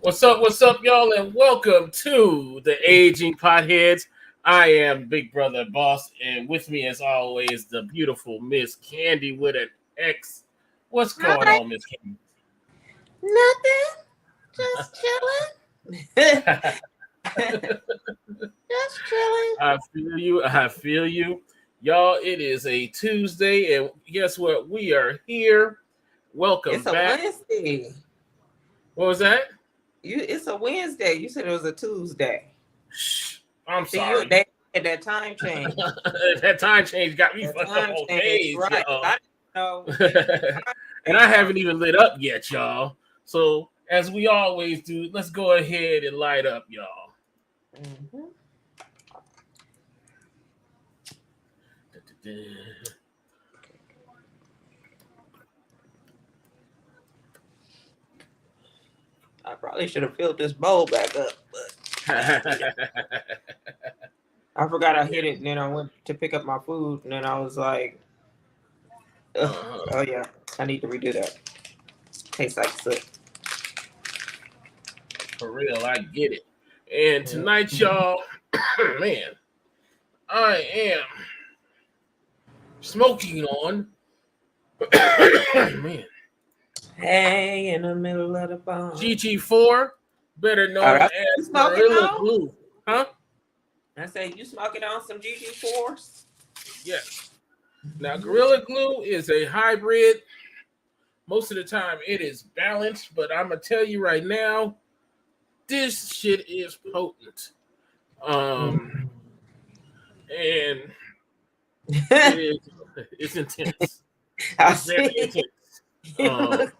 What's up, y'all, and welcome to the Aging Potheads. I am Big Brother Boss, and with me, as always, the beautiful Miss Candy with an X. What's going Hi, on, Miss Candy? nothing. Just chilling. Just chilling. I feel you. I feel you. Y'all, it is a Tuesday, and guess what? We are here. Welcome It's a back. Wednesday. What was that? It's a Wednesday. You said it was a Tuesday. Shh, I'm See, you sorry. they had that time change. That time change got me That fucked up time on change, days, right? y'all. I didn't know time And I change on haven't even lit up yet, y'all. So, as we always do, let's go ahead and light up, y'all. me. Mhm. I probably should have filled this bowl back up, but I forgot I hit it. And then I went to pick up my food, and then I was like, ugh, Uh-huh. "Oh yeah, I need to redo that." Tastes like soot. For real, I get it. And Yeah. tonight, y'all, man, I am smoking on, man, Hey, in the middle of the bomb. GG4, better Oh, known that's what you as smoking Gorilla on? Glue. Huh? I say you smoking on some GG4s? Yes. Now, Gorilla Glue is a hybrid. Most of the time, it is balanced, but I'm gonna tell you right now, this shit is potent. Um, and it is it's intense. I It's very see. intense. You Um, look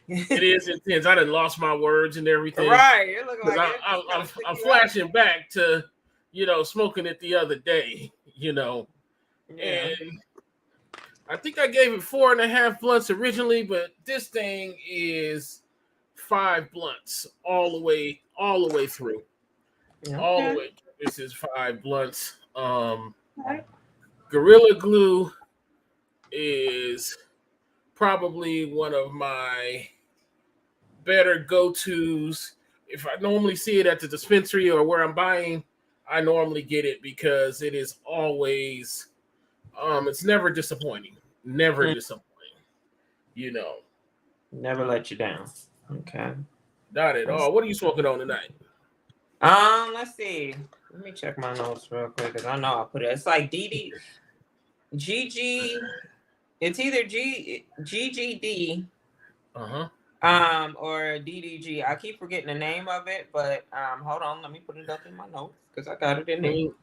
it is intense. I done lost my words and everything right. You look because like it just kind of took I'm you out. flashing back to smoking it the other day. Yeah. And I think I gave it 4.5 blunts originally, but this thing is 5 blunts all the way through, all the Okay. way. This is 5 blunts. Okay. Gorilla Glue is probably one of my better go tos. If I normally see it at the dispensary or where I'm buying, I normally get it because it is always, it's never disappointing. Never Mm. disappointing. You know, Never let you down. Okay. not at Let's, all. What are you smoking on tonight? let's see. Let me check my notes real quick because I know I put it. It's like GG. It's either GGD Uh huh. or DDG. I keep forgetting the name of it, but hold on, let me put it up in my notes because I got it in there. Green.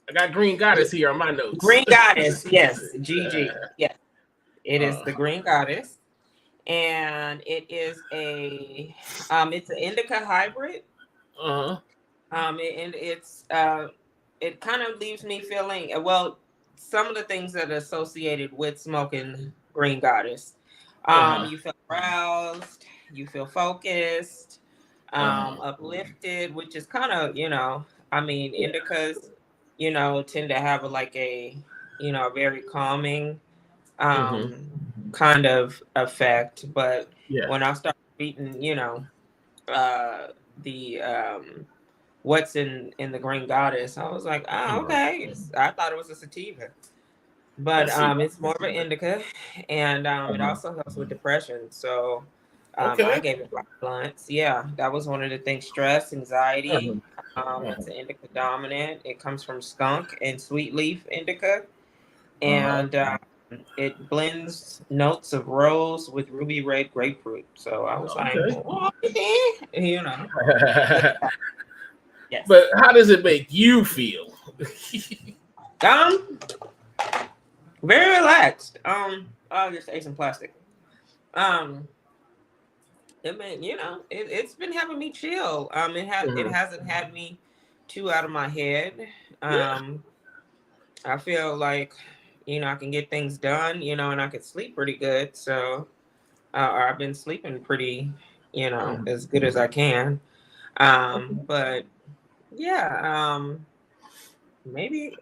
I got Green Goddess here on my notes. Green Goddess, yes, GG, yes, it is the uh Green Goddess, and it's an indica hybrid. huh. And it kind of leaves me feeling well. Some of the things that are associated with smoking Green Goddess, Uh huh. you feel aroused, you feel focused, Uh uplifted, which is kind of I mean, yeah. indicas, tend to have a very calming Mm-hmm. kind of effect. But Yeah. when I start reading, uh, the what's in the Green Goddess, I was like, oh, Uh-huh. okay. I thought it was a sativa, but I see. it's more of an indica, and it Uh-huh. also helps with depression. So I Okay. gave it 5 blunts. Yeah, that was one of the things. Stress, Uh-huh. anxiety. It's Uh-huh. an indica dominant. It comes from skunk and sweet leaf indica, Uh-huh. and it blends notes of rose with ruby red grapefruit. So I was like, Okay. oh, yes. But how does it make you feel? Um, very relaxed. I'll just ate some plastic. Um, it mean, it's been having me chill. It Mhm. hasn't had me too out of my head. Yeah. Um, I feel like I can get things done. And I can sleep pretty good. So, or I've been sleeping pretty, Mhm. as good as I can. But yeah, maybe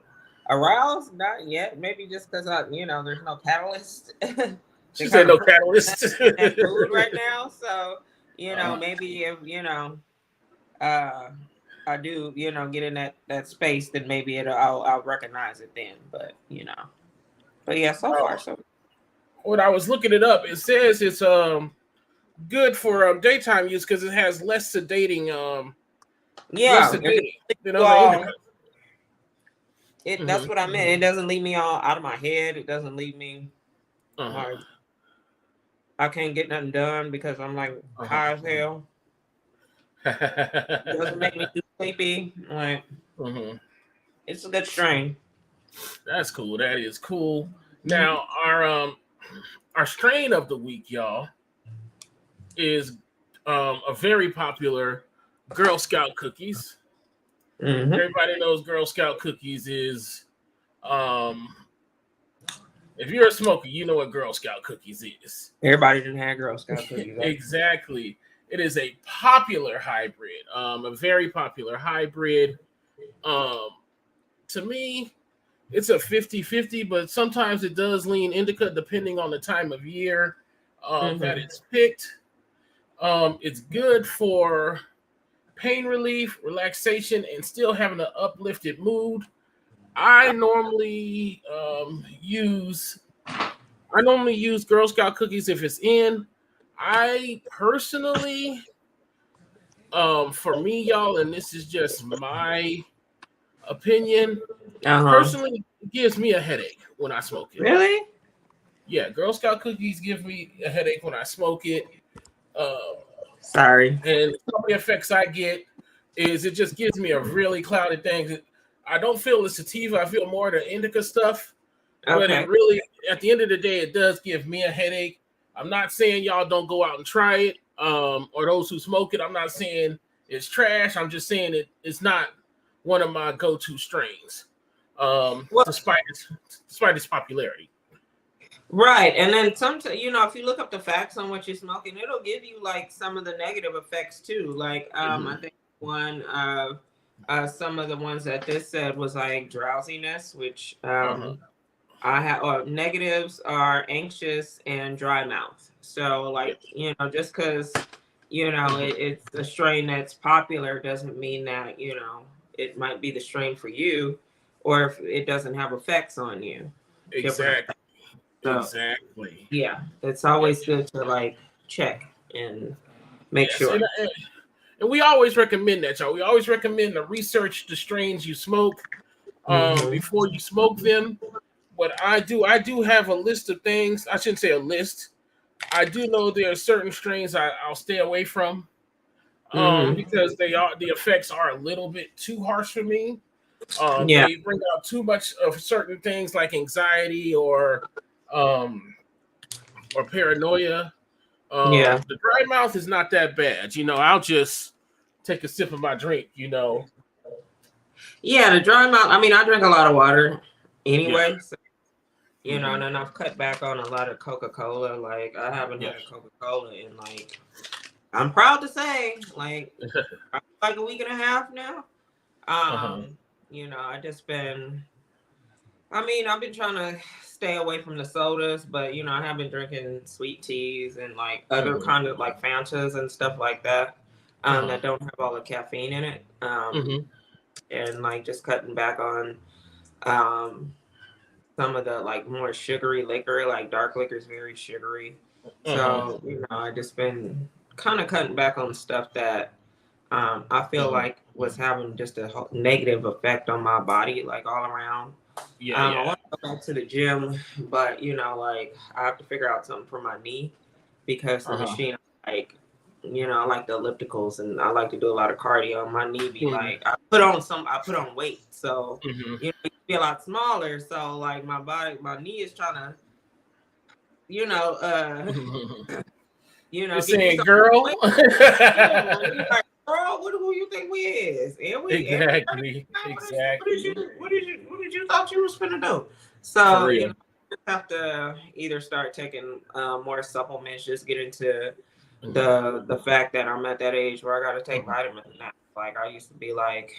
aroused, not yet. Maybe just because there's no catalyst to She said kind of no put catalyst. in that mood right now. So Maybe if uh, I do, get in that space, then maybe I'll recognize it then. But yeah, so far so. When I was looking it up, it says it's good for daytime use because it has less sedating Yeah, than other indicas. That's what I meant. It doesn't leave me all out of my head. It doesn't leave me like I can't get nothing done because I'm like high as hell. It doesn't make me too sleepy. Like it's a good strain. That's cool. That is cool. Now our strain of the week, y'all, is a very popular Girl Scout cookies. Everybody knows Girl Scout cookies is if you're a smoker, you know what Girl Scout cookies is. Everybody didn't have Girl Scout cookies. Exactly. It is a popular hybrid, a very popular hybrid. To me, it's a 50-50, but sometimes it does lean indica depending on the time of year that it's picked. It's good for pain relief, relaxation, and still having an uplifted mood. I normally use Girl Scout cookies if it's in. I personally, for me, y'all, and this is just my opinion, personally, it gives me a headache when I smoke it. Really? Yeah, Girl Scout cookies give me a headache when I smoke it. Sorry. And some of the effects I get is it just gives me a really clouded thing. I don't feel the sativa. I feel more the indica stuff. Okay. But it really, at the end of the day, it does give me a headache. I'm not saying y'all don't go out and try it, or those who smoke it. I'm not saying it's trash. I'm just saying it's not one of my go-to strains, despite its popularity. Right, and then sometimes if you look up the facts on what you're smoking, it'll give you like some of the negative effects too. Like I think one of some of the ones that this said was like drowsiness, which I have, or negatives are anxious and dry mouth. So like just because it's a strain that's popular doesn't mean that it might be the strain for you, or if it doesn't have effects on you. Exactly. So, exactly. Yeah, it's always good to like check and make sure. And we always recommend that, y'all. We always recommend to research the strains you smoke before you smoke them. What I do have a list of things. I shouldn't say a list. I do know there are certain strains I'll stay away from because the effects are a little bit too harsh for me. They bring out too much of certain things like anxiety or paranoia. The dry mouth is not that bad. I'll just take a sip of my drink. Yeah, the dry mouth. I mean, I drink a lot of water anyway. Yeah. So, and then I've cut back on a lot of Coca-Cola. Like I haven't had a Coca-Cola in like, I'm proud to say, like a week and a half now. I just been. I mean, I've been trying to stay away from the sodas, but I have been drinking sweet teas and like other kind of like Fantas and stuff like that that don't have all the caffeine in it. And like just cutting back on some of the like more sugary liquor, like dark liquor is very sugary. So I just been kind of cutting back on stuff that I feel like was having just a negative effect on my body, like all around. I want to go back to the gym, but like I have to figure out something for my knee because the machine, like, I like the ellipticals and I like to do a lot of cardio. My knee be like, I put on weight, so it be a lot smaller. So like my knee is trying to, you're saying, girl. Girl, who you think we is? Exactly. What did you thought you was finna do? So you just have to either start taking more supplements, just get into the fact that I'm at that age where I gotta take vitamins now. Like I used to be like,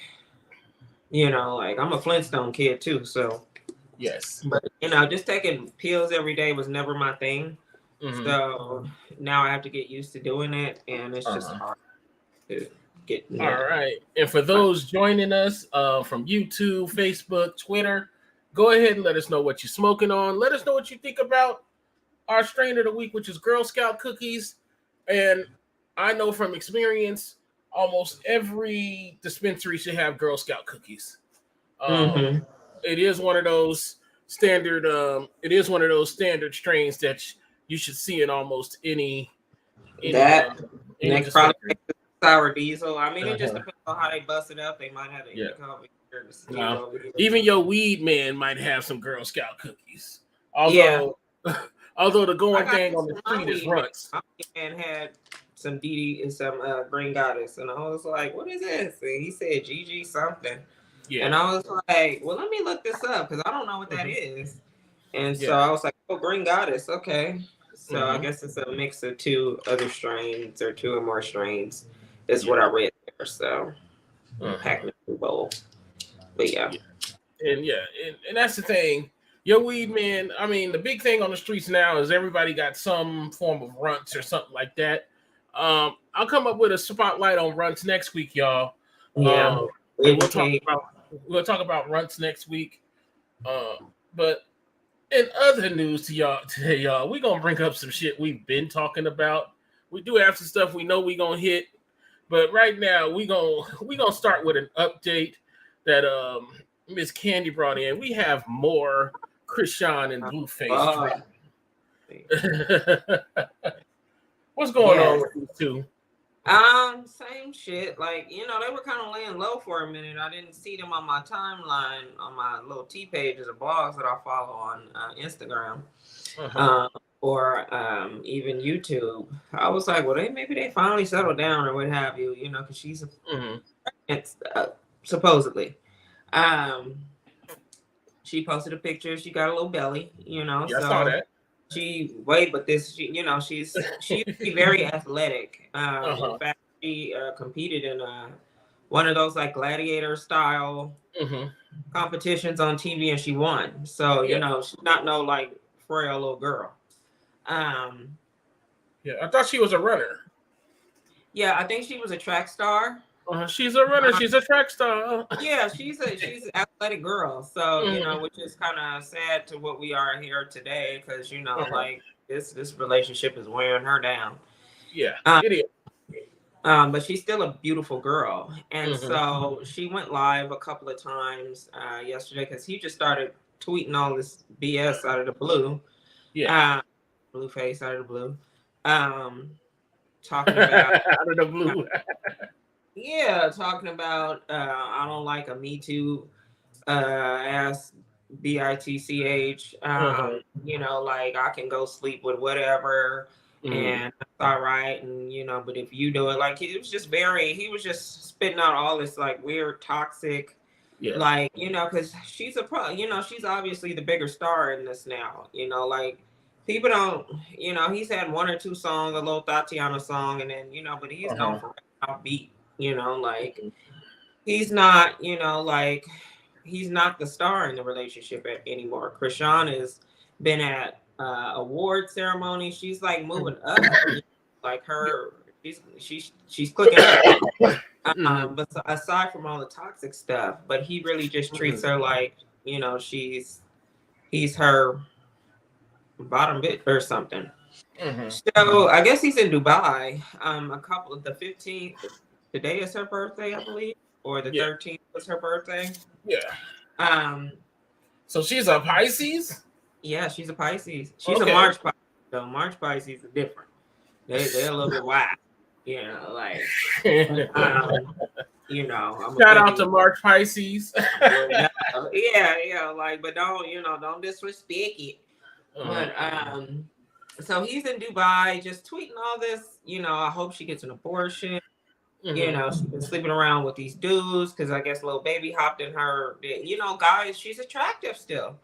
like I'm a Flintstone kid too. So yes, but just taking pills every day was never my thing. So now I have to get used to doing it, and it's just hard to get. All right. And for those joining us from YouTube, Facebook, Twitter, go ahead and let us know what you're smoking on. Let us know what you think about our strain of the week, which is Girl Scout cookies. And I know from experience, almost every dispensary should have Girl Scout cookies. It is one of those standard. It is one of those standard strains that you should see in almost any Next dispensary. probably sour diesel. I mean, it just depends on how they bust it up. They might have it. Even your weed man might have some Girl Scout cookies. Although, although the going thing on the street is runts. And had some Green Goddess, and I was like, "What is this?" And he said, "GG something." Yeah. And I was like, well, let me look this up because I don't know what that is. And so I was like, oh, Green Goddess. Okay. So I guess it's a mix of two other strains or two or more strains is what I read there. So packing a bowl. But yeah. And that's the thing. Your weed man, I mean, the big thing on the streets now is everybody got some form of runts or something like that. I'll come up with a spotlight on runts next week, y'all. Yeah. We'll talk about runts next week. But in other news to y'all today, y'all, we're gonna bring up some shit we've been talking about. We do have some stuff we know we're gonna hit, but right now we gonna start with an update that Miss Candy brought in. We have more Krishan and Blueface. What's going on with these two? Same shit. Like, they were kind of laying low for a minute. I didn't see them on my timeline, on my little T pages or blogs that I follow on Instagram, or even YouTube. I was like, well, maybe they finally settled down or what have you, because she's supposedly. She posted a picture. She got a little belly, I saw that. She's very athletic. In fact, she competed in one of those like gladiator style competitions on TV, and she won. So she's not no like frail little girl. I thought she was a runner. Yeah, I think she was a track star. She's a runner. She's a track star. Yeah, she's an athletic girl. So which is kind of sad to what we are here today, because like this relationship is wearing her down. Yeah, it is. But she's still a beautiful girl, and so she went live a couple of times yesterday because he just started tweeting all this BS out of the blue. Yeah, Blueface out of the blue. Talking about out of the blue. Yeah, talking about I don't like a Me Too ass bitch. Like I can go sleep with whatever and it's all right, and but if you do it, like he was just spitting out all this like weird toxic, like because she's she's obviously the bigger star in this now. Like people don't, he's had one or two songs, a little Tatiana song, and then but he's known for beat. Like he's not, like he's not the star in the relationship anymore. Krishan has been at award ceremony. She's like moving up, like her. She's clicking up. But aside from all the toxic stuff, but he really just treats her like he's her bottom bit or something. So I guess he's in Dubai. The 15th. Today is her birthday, I believe, or the 13th was her birthday. Yeah. So she's a Pisces? Yeah, she's a Pisces. She's a March Pisces. So March Pisces are different. They're a little bit wild. Like shout out to March Pisces. Like, but don't disrespect it. But so he's in Dubai just tweeting all this, I hope she gets an abortion. She's been sleeping around with these dudes because I guess little baby hopped in her. Guys, she's attractive still.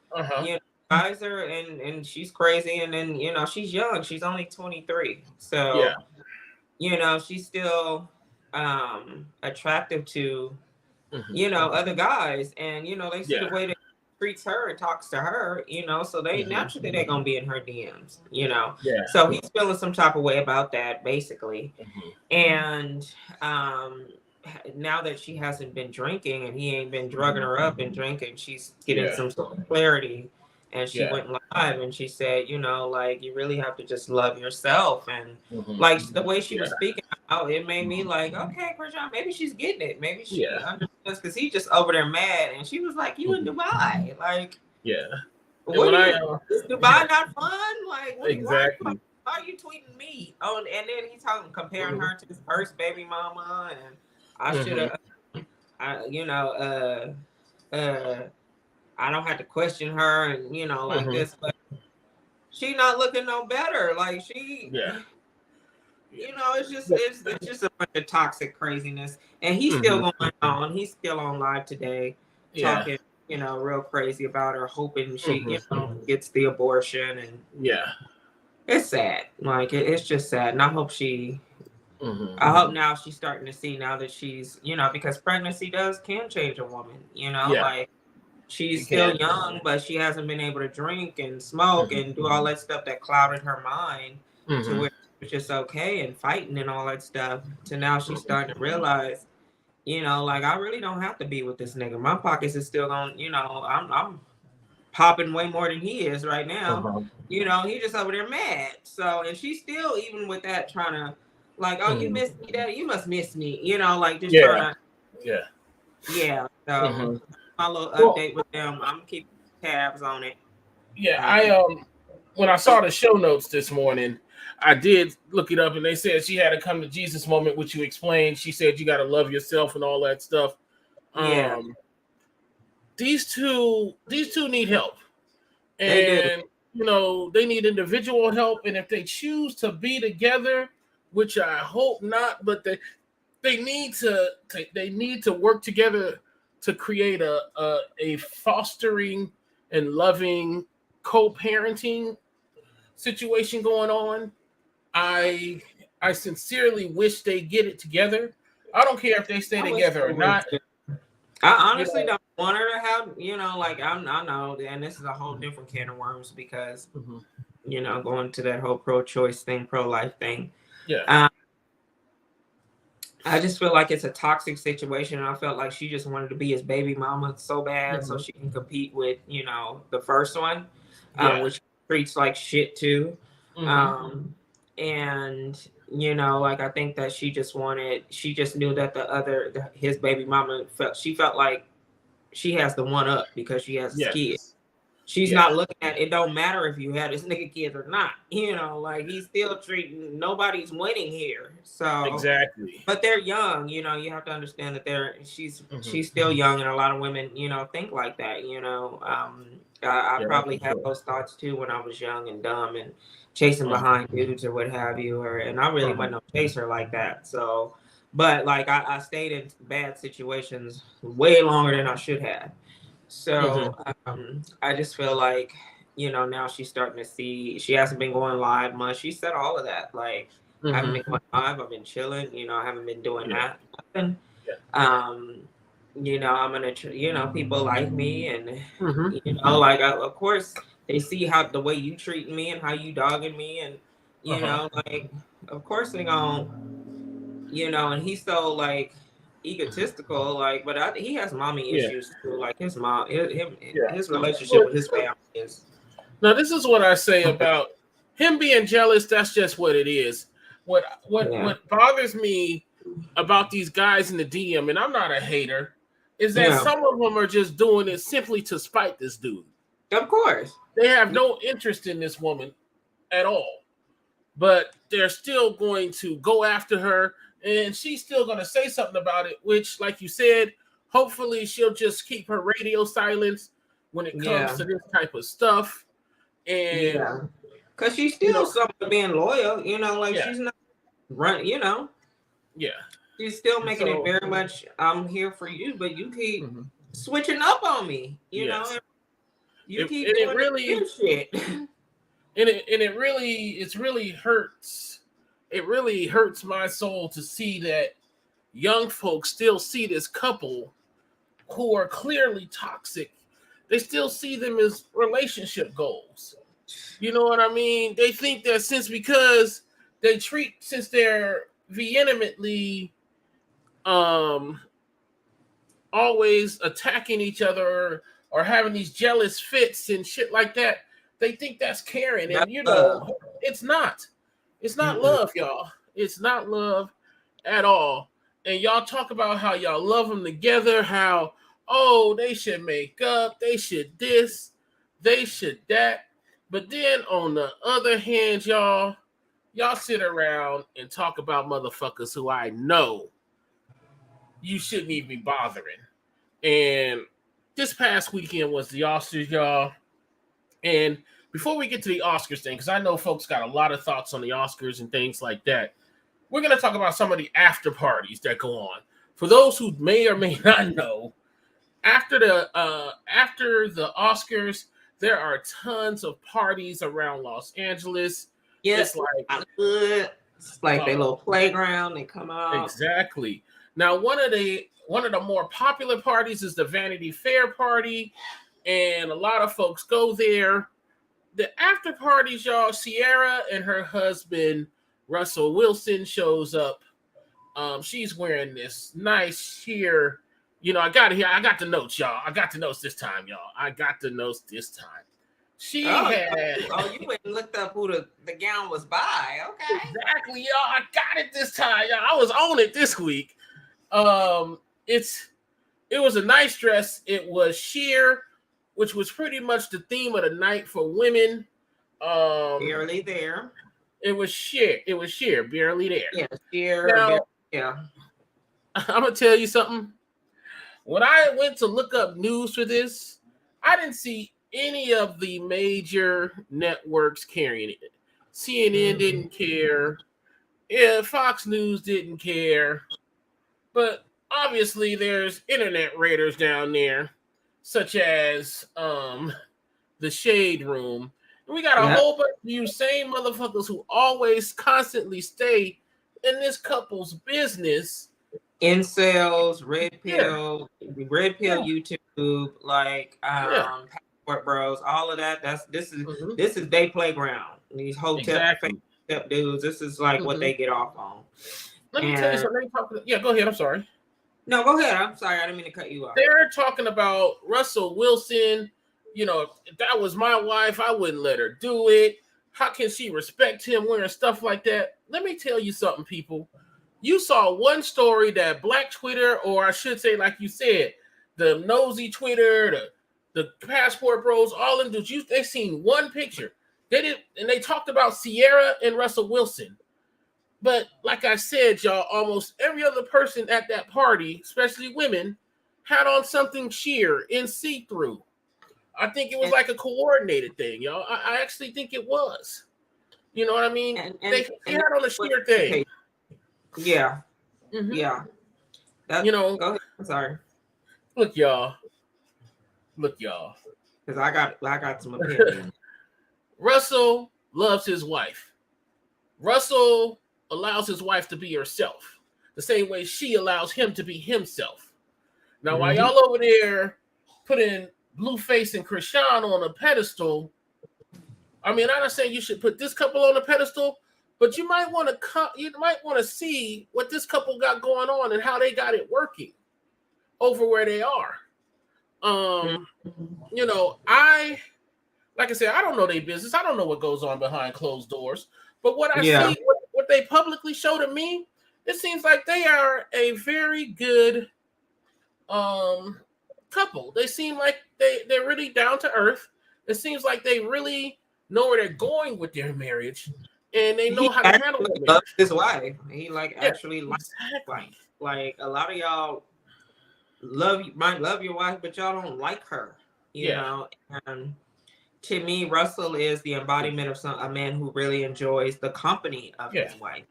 Guys are, and she's crazy, and then she's young. She's only 23, so she's still attractive to other guys, and they see the way that treats her and talks to her, so they naturally they're gonna be in her DMs, Yeah. So he's feeling some type of way about that, basically. And now that she hasn't been drinking and he ain't been drugging her up and drinking, she's getting some sort of clarity. And she went live and she said, like, you really have to just love yourself. And like the way she was speaking out, it made me like, okay, Krishan, maybe she's getting it. Maybe she understands, because he just over there mad. And she was like, you in Dubai. Like, what is Dubai not fun? Like, exactly. Why are you tweeting me? Oh, and then he's comparing her to his first baby mama. And I should have, I don't have to question her and, like this, but she not looking no better. Like she, it's just a bunch of toxic craziness. And he's still going on. He's still on live today talking, real crazy about her, hoping she, gets the abortion. And it's sad. Like, it's just sad. And I hope I hope now she's starting to see now that she's, because pregnancy can change a woman, like, she's still young, but she hasn't been able to drink and smoke and do all that stuff that clouded her mind to where it's just okay and fighting and all that stuff. To now she's starting to realize, like, I really don't have to be with this nigga. My pockets is still going, I'm popping way more than he is right now. He just over there mad. So, and she's still, even with that, trying to, like, oh, you missed me, Daddy. You must miss me. Like, just trying to. So, my little update with them. I'm keeping tabs on it. I when I saw the show notes this morning, I did look it up, and they said she had a come to Jesus moment, which you explained. She said you got to love yourself and all that stuff. These two need help, and they need individual help. And if they choose to be together, which I hope not, but they need to work together to create a fostering and loving co-parenting situation going on. I sincerely wish they get it together. I don't care if they stay together or not. I honestly don't want her to have, like, I know, and this is a whole different can of worms because, going to that whole pro-choice thing, pro-life thing. I just feel like it's a toxic situation, and I felt like she just wanted to be his baby mama so bad so she can compete with, the first one, which treats like shit too. And, like, I think that she just knew that his baby mama felt like she has the one up because she has his kids. She's not looking at it. Don't matter if you had this nigga kids or not. Like, he's still treating. Nobody's winning here. So exactly. But they're young. You have to understand that she's still young, and a lot of women, think like that. I probably had those thoughts too when I was young and dumb and chasing behind dudes or what have you. And I really wasn't no chaser like that. So, but like I stayed in bad situations way longer than I should have. So I just feel like, now she's starting to see, she hasn't been going live much. She said all of that. Like, I haven't been going live. I've been chilling. I haven't been doing that. Nothing. I'm going to, people like me and, like, of course, they see the way you treat me and how you dogging me. And, like, of course they're going to, and he's so, like, egotistical, like, but he has mommy issues too. Like, his mom, his relationship with his family is. Now, this is what I say about him being jealous. That's just what it is. What bothers me about these guys in the DM, and I'm not a hater, is that some of them are just doing it simply to spite this dude. Of course, they have no interest in this woman at all, but they're still going to go after her. And she's still going to say something about it, which, like you said, hopefully she'll just keep her radio silence when it comes to this type of stuff. And because she's still somewhat being loyal, like she's not running, she's still making it very much, I'm here for you, but you keep switching up on me, know, and you keep doing it really shit. It really hurts. It really hurts my soul to see that young folks still see this couple who are clearly toxic they still see them as relationship goals. You know what I mean? They think that because since they're vehemently always attacking each other or having these jealous fits and shit like that, they think that's caring. And it's not. It's not love, y'all. It's not love at all. And y'all talk about how y'all love them together, how, oh, they should make up, they should this, they should that. But then on the other hand, y'all sit around and talk about motherfuckers who I know you shouldn't even be bothering. And this past weekend was the Oscars, y'all. And before we get to the Oscars thing, because I know folks got a lot of thoughts on the Oscars and things like that, we're going to talk about some of the after parties that go on. For those who may or may not know, after the Oscars, there are tons of parties around Los Angeles. Yes, it's like their little playground. They come out. Exactly. Now, one of the more popular parties is the Vanity Fair party, and a lot of folks go there. The after parties, y'all, Sierra and her husband, Russell Wilson, shows up. She's wearing this nice sheer, I got the notes, y'all. I got the notes this time, y'all. She had. Oh, you went and looked up who the gown was by. Okay. Exactly, y'all. I got it this time, y'all. I was on it this week. It was a nice dress. It was sheer, which was pretty much the theme of the night for women. Barely there. It was sheer. Barely there. Yeah, sheer. Now, yeah. I'm gonna tell you something. When I went to look up news for this, I didn't see any of the major networks carrying it. CNN didn't care. Yeah, Fox News didn't care. But obviously, there's internet raiders down there, such as the Shade Room. And we got a whole bunch of you same motherfuckers who always constantly stay in this couple's business. Incels, Red Pill YouTube, like Passport Bros, all of that. This is their playground. These hotel dudes. This is like what they get off on. Let me tell you something. Yeah, go ahead. I'm sorry. No, go ahead. I'm sorry. I didn't mean to cut you off. They're talking about Russell Wilson. If that was my wife, I wouldn't let her do it. How can she respect him wearing stuff like that? Let me tell you something, people. You saw one story that Black Twitter, or I should say, like you said, the nosy Twitter, the Passport Bros, all of them dudes, they seen one picture. They talked about Sierra and Russell Wilson. But like I said, y'all, almost every other person at that party, especially women, had on something sheer and see-through. I think it was like a coordinated thing, y'all. I actually think it was. You know what I mean? They had on a sheer thing. Yeah. Yeah. Go ahead. I'm sorry. Look, y'all. Because I got some opinion. Russell loves his wife. Russell allows his wife to be herself, the same way she allows him to be himself. Now, while y'all over there putting Blueface and Krishan on a pedestal, I mean, I'm not saying you should put this couple on a pedestal, but you might want to see what this couple got going on and how they got it working over where they are. Like I said, I don't know their business. I don't know what goes on behind closed doors. But what I see, what they publicly show to me, it seems like they are a very good couple. They seem like they're really down to earth. It seems like they really know where they're going with their marriage, and they know how to handle it. He loves his wife. He actually likes like a lot of y'all might love your wife, but y'all don't like her. You know. And to me, Russell is the embodiment of a man who really enjoys the company of his wife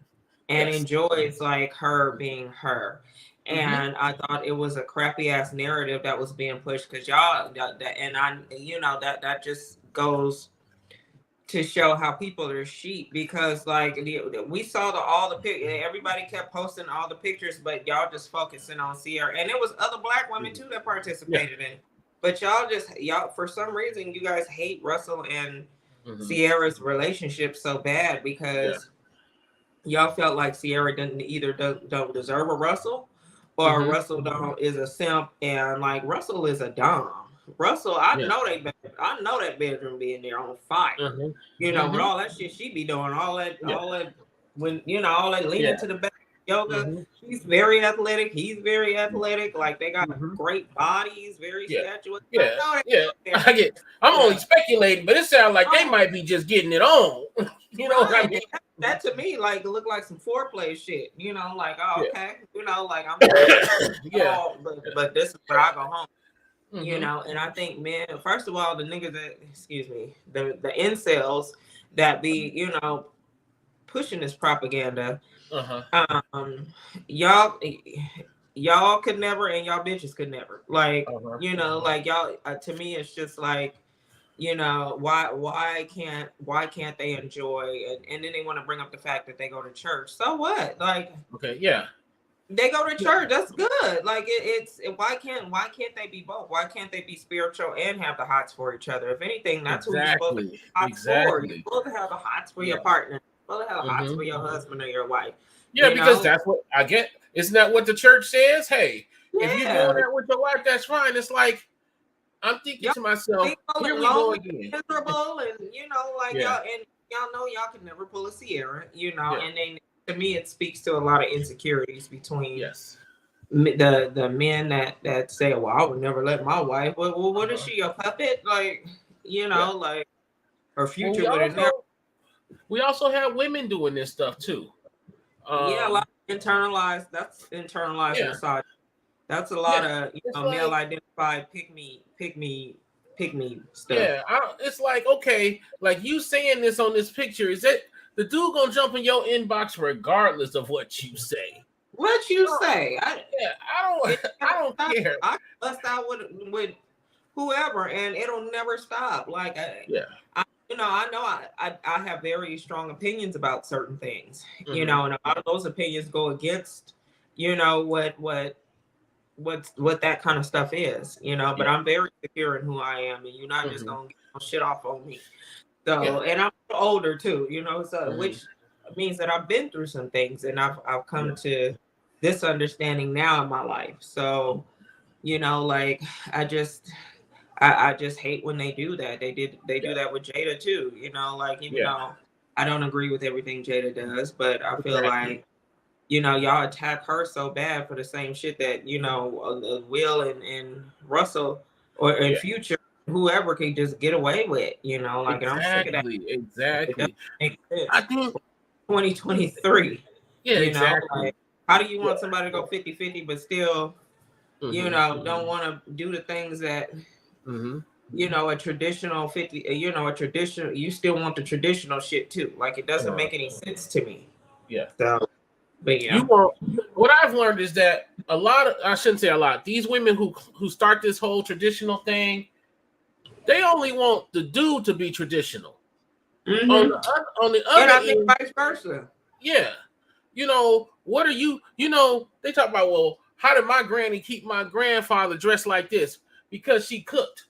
and enjoys like her being her. And I thought it was a crappy ass narrative that was being pushed because that just goes to show how people are sheep, because like we saw all the pictures, everybody kept posting all the pictures, but y'all just focusing on Sierra, and it was other Black women too that participated in it. But y'all for some reason you guys hate Russell and Mm-hmm. Sierra's relationship so bad because y'all felt like Sierra don't deserve a Russell, or Mm-hmm. Russell don't is a simp, and like Russell is a dom. Russell, I know that bedroom being there on fire. Mm-hmm. You know, with all that shit she be doing, all that when all that leaning to the back yoga. Mm-hmm. She's very athletic. He's very athletic. Like they got Mm-hmm. great bodies, very statuesque. I'm only speculating, but it sounds like they might be just getting it on. You know what I mean? That to me like look like some foreplay shit. You know, like okay, you know, like I'm but this is where I go home. Mm-hmm. You know, and I think men, first of all, the niggas that the incels that be, you know, pushing this propaganda. Y'all could never, and y'all bitches could never. Like, you know, like y'all to me it's just like, you know, why can't they enjoy and then they want to bring up the fact that they go to church. So what? Like they go to church, that's good. Like it's why can't they be both? Why can't they be spiritual and have the hots for each other? If anything, that's who you're supposed to have hots for. You're supposed to have the hots for your partner. You're supposed to have the hots for your husband or your wife. Yeah, because that's what I get. Isn't that what the church says? Hey, if you're doing that with your wife, that's fine. It's like I'm thinking to myself, here we go again. Miserable, and you know, like y'all know y'all can never pull a Sierra, you know, and then to me it speaks to a lot of insecurities between the men that say, well, I would never let my wife. Well, what is she, a puppet? Like, you know, like her future would have never. We also have women doing this stuff too. A lot of internalized. That's internalized misogyny. That's a lot of male identified pick me stuff. Yeah, it's like, okay, like you saying this on this picture, is that the dude gonna jump in your inbox regardless of what you say? What you say? I don't care. I bust out with whoever, and it'll never stop. Like, you know, I know I have very strong opinions about certain things. Mm-hmm. You know, and a lot of those opinions go against, you know, what that kind of stuff is, you know, but I'm very secure in who I am, and you're not just gonna get no shit off on me. So, and I'm older too, you know, so which means that I've been through some things, and I've come to this understanding now in my life. So, you know, like I just hate when they do that. They do that with Jada too, you know, like even though I don't agree with everything Jada does, but I feel like, you know, y'all attack her so bad for the same shit that, you know, Will and Russell or in Future, whoever can just get away with, you know, like, and I'm sick of that. Exactly. I think 2023. Yeah, you exactly. know, like, how do you want somebody to go 50-50 but still, you know, don't want to do the things that, you know, a traditional 50, you know, you still want the traditional shit too. Like, it doesn't make any sense to me. Yeah. So, but what I've learned is that I shouldn't say a lot, these women who start this whole traditional thing, they only want the dude to be traditional. On the other and I think vice versa. Yeah. You know, what are you know, they talk about, well, how did my granny keep my grandfather dressed like this? Because she cooked.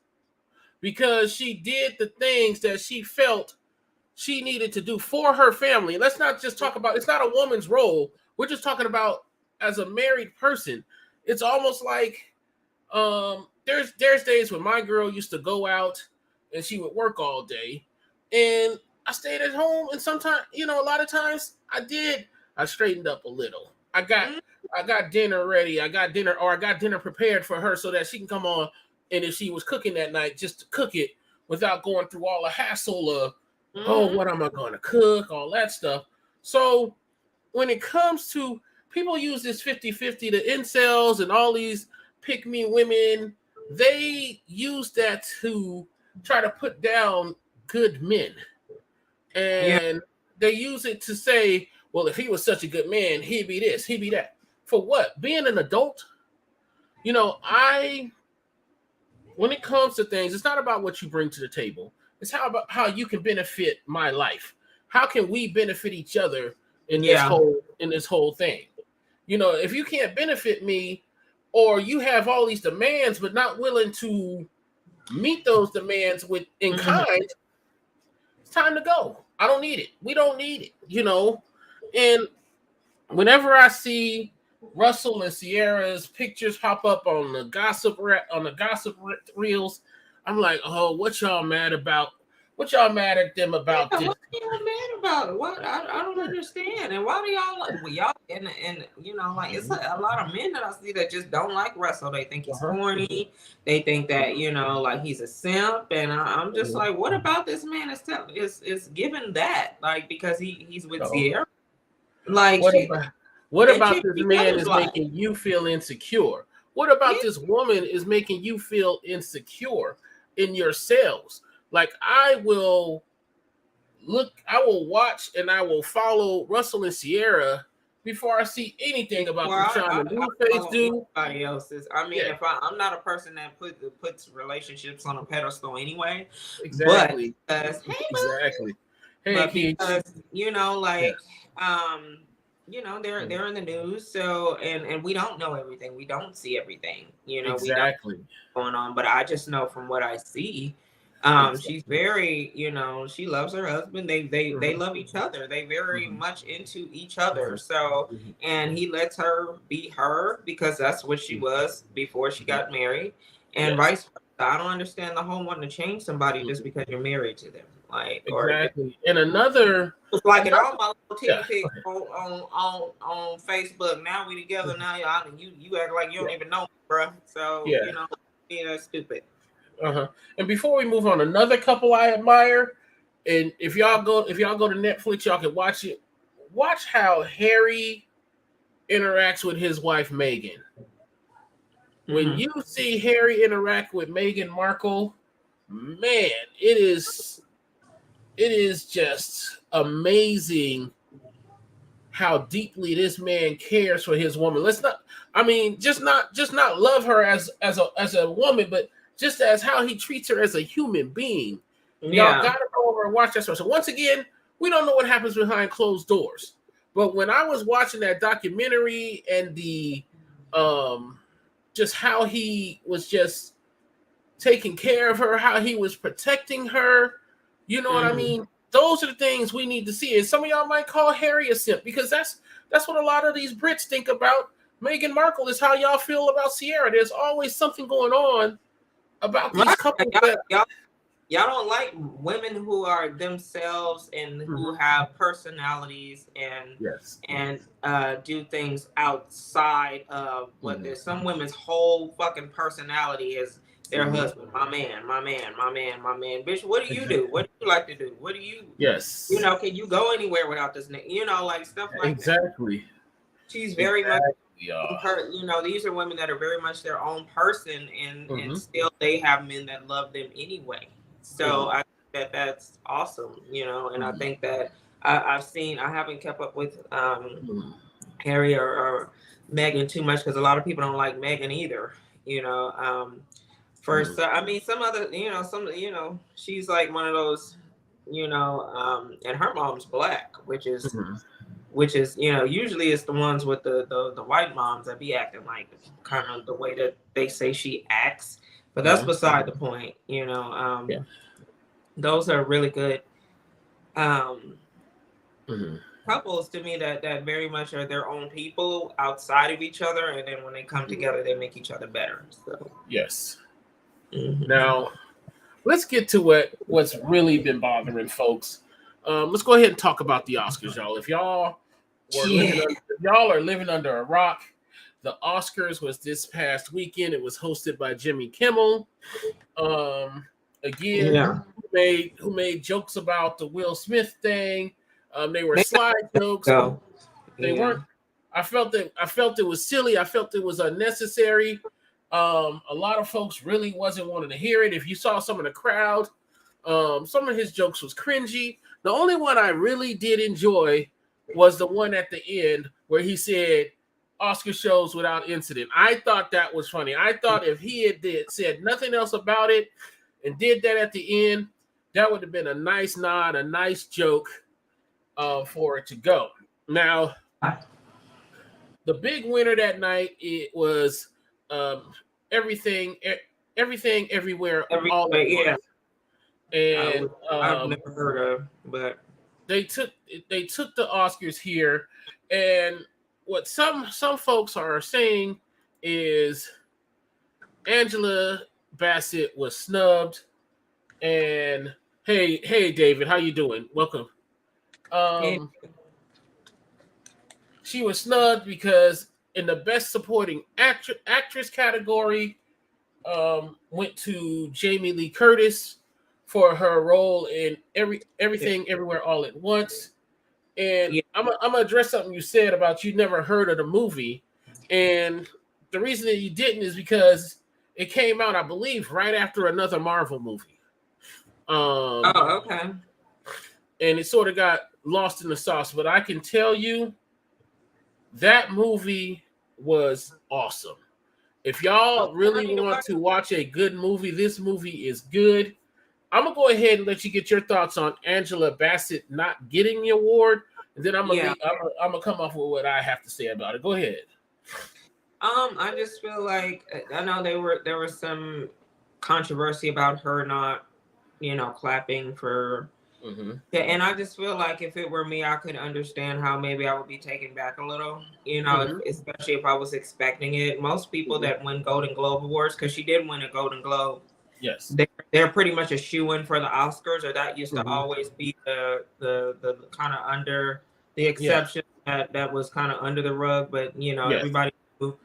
Because she did the things that she felt she needed to do for her family. Let's not just talk about, it's not a woman's role. We're just talking about as a married person. It's almost like there's days when my girl used to go out and she would work all day, and I stayed at home, and sometimes, you know, a lot of times I straightened up a little. I got dinner ready. I got dinner prepared for her so that she can come on, and if she was cooking that night, just to cook it without going through all the hassle of what am I going to cook, all that stuff. So when it comes to, people use this 50-50, the incels and all these pick-me women, they use that to try to put down good men. And they use it to say, well, if he was such a good man, he'd be this, he'd be that. For what? Being an adult? You know, when it comes to things, it's not about what you bring to the table. It's about how you can benefit my life. How can we benefit each other in this whole thing? You know, if you can't benefit me, or you have all these demands but not willing to meet those demands in kind, it's time to go. I don't need it. We don't need it, And whenever I see Russell and Sierra's pictures pop up on the gossip reels, I'm like, oh, what y'all mad about? What y'all mad at them about this? What y'all mad about? What I don't understand. And why do y'all like? Well, y'all and like it's a lot of men that I see that just don't like Russell. They think he's corny. They think that like he's a simp. And I'm just like, what about this man is given that like because he's with Sierra? Like what about this man is making you feel insecure? What about this woman is making you feel insecure in yourselves? Like I will watch and I will follow Russell and Sierra before I see anything about Krishan and Blueface do. Everybody else's. I mean, if I'm not a person that puts relationships on a pedestal anyway. Exactly. But, exactly. Hey, but because they're in the news, so and we don't know everything. We don't see everything. Exactly. We don't know what's going on. But I just know from what I see. She's very, she loves her husband. They love each other. They very much into each other. So, and he lets her be her because that's what she was before she got married, and vice versa. I don't understand the whole wanting to change somebody just because you're married to them. Like exactly. And another, it's like in all my little titty pics on Facebook. Now we together. Now you act like you don't even know me, bro. So that's stupid. And before we move on, another couple I admire, and if y'all go to Netflix, y'all can watch it. Watch how Harry interacts with his wife Meghan. When you see Harry interact with Meghan Markle, man, it is just amazing how deeply this man cares for his woman. Just not love her as a woman, but just as how he treats her as a human being. Y'all gotta go over and watch that stuff. So once again, we don't know what happens behind closed doors. But when I was watching that documentary and the just how he was just taking care of her, how he was protecting her, you know what I mean? Those are the things we need to see. And some of y'all might call Harry a simp because that's what a lot of these Brits think about Meghan Markle is how y'all feel about Sierra. There's always something going on about these couples. Y'all don't like women who are themselves and who have personalities and do things outside of what there's some women's whole fucking personality is their husband, my man. Bitch, what do you do? What do you like to do? What do you can you go anywhere without this nigga? Like stuff like that. She's very much her, these are women that are very much their own person and still they have men that love them anyway. So I think that's awesome, and I think that I haven't kept up with Harry or Meghan too much because a lot of people don't like Meghan either, some other, she's like one of those, and her mom's black, which is usually it's the ones with the white moms that be acting like kind of the way that they say she acts. But that's beside the point, Those are really good couples to me that very much are their own people outside of each other, and then when they come together, they make each other better. So yes. Now, let's get to what's really been bothering folks. Let's go ahead and talk about the Oscars, y'all. If y'all are living under a rock, the Oscars was this past weekend. It was hosted by Jimmy Kimmel. Who made jokes about the Will Smith thing. They were slide jokes. They weren't. I felt it was silly. I felt it was unnecessary. A lot of folks really wasn't wanting to hear it. If you saw some of the crowd, some of his jokes was cringy. The only one I really did enjoy was the one at the end where he said Oscar shows without incident. I thought that was funny. I thought if he had said nothing else about it and did that at the end, that would have been a nice nod, a nice joke for it to go. Now, the big winner that night, it was everything Everything, Everywhere, All Everybody, at yeah. Once. And I've never heard of, but they took the Oscars here, and what some folks are saying is Angela Bassett was snubbed. And hey, David, how you doing? Welcome. yeah, She was snubbed because in the Best Supporting Actress category, went to Jamie Lee Curtis for her role in Everything Everywhere All at Once. And yeah. I'm gonna address something you said about you never heard of the movie, and the reason that you didn't is because it came out, I believe, right after another Marvel movie. Oh, okay. And it sort of got lost in the sauce. But I can tell you that movie was awesome. If y'all really want to watch a good movie, this movie is good. I'm gonna go ahead and let you get your thoughts on Angela Bassett not getting the award, and then I'm gonna come off with what I have to say about it. Go ahead. I just feel like I know there was some controversy about her not, clapping for. Mm-hmm. Yeah, and I just feel like if it were me, I could understand how maybe I would be taken back a little, Mm-hmm. especially if I was expecting it. Most people that win Golden Globe awards, because she did win a Golden Globe, Yes, they're pretty much a shoe-in for the Oscars, or that used to always be the kind of under the exception that was kind of under the rug. But everybody knew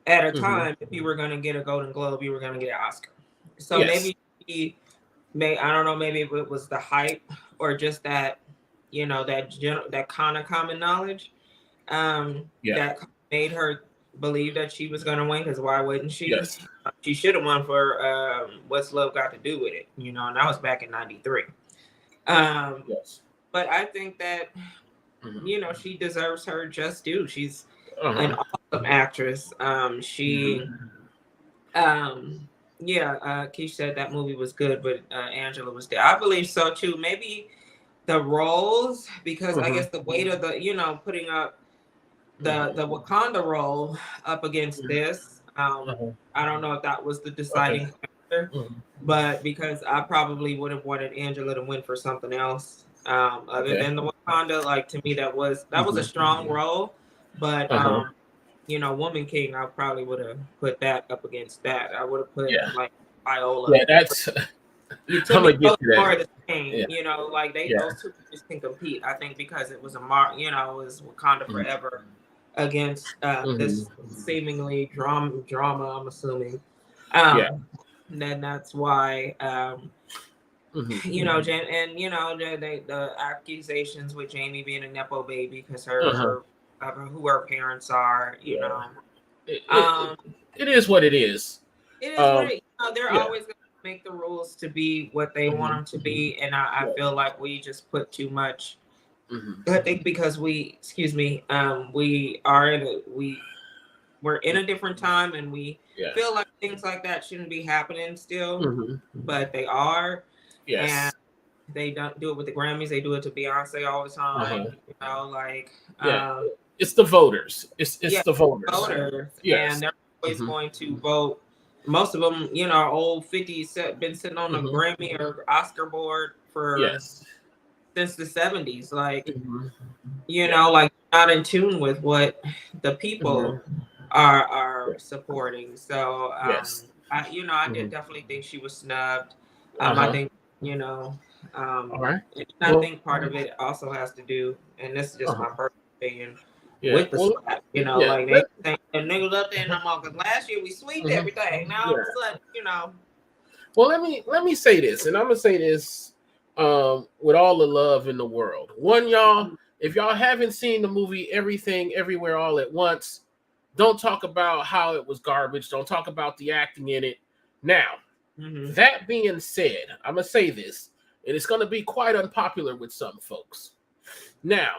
at a time if you were going to get a Golden Globe, you were going to get an Oscar. So maybe I don't know, maybe it was the hype or just that, that kind of common knowledge that made her believe that she was going to win, because why wouldn't she? Yes. She should have won for What's Love Got to Do with It, and that was back in '93. Yes. But I think that, she deserves her just due. She's an awesome actress. Keish said that movie was good, but Angela was there. I believe so too. Maybe the roles, because I guess the weight of the, putting up the Wakanda role up against this. I don't know if that was the deciding factor, but because I probably would have wanted Angela to win for something else other than the Wakanda. Like, to me, that was a strong role, but Woman King, I probably would have put that up against that. I would have put like Viola. Yeah, that's. You took me both more of the same. Yeah. Those two just can compete. I think because it was it was Wakanda Forever against this seemingly drama. I'm assuming. Then that's why. The accusations with Jamie being a nepo baby because who her parents are. It is what it is. It is what it is. They're always going to make the rules to be what they want them to be, and I feel like we just put too much. I think because we're in a different time, and we feel like things like that shouldn't be happening still, but they are. Yes. And they don't do it with the Grammys. They do it to Beyonce all the time. It's the voters. It's the voters. Yes. And they're always going to vote. Most of them, old 50s been sitting on the Grammy or Oscar board for since the 70s. Like, like not in tune with what the people are supporting. So, I did definitely think she was snubbed. I think, all right. I think part of it also has to do, and this is just my personal opinion, with the slap. Like they think the niggas up there, and I'm all, because last year we sweeped everything. Now all of a sudden, Well, let me say this, and I'm gonna say this with all the love in the world. One, y'all, if y'all haven't seen the movie Everything Everywhere All at Once, don't talk about how it was garbage. Don't talk about the acting in it. Now, that being said, I'm gonna say this, and it's gonna be quite unpopular with some folks. Now,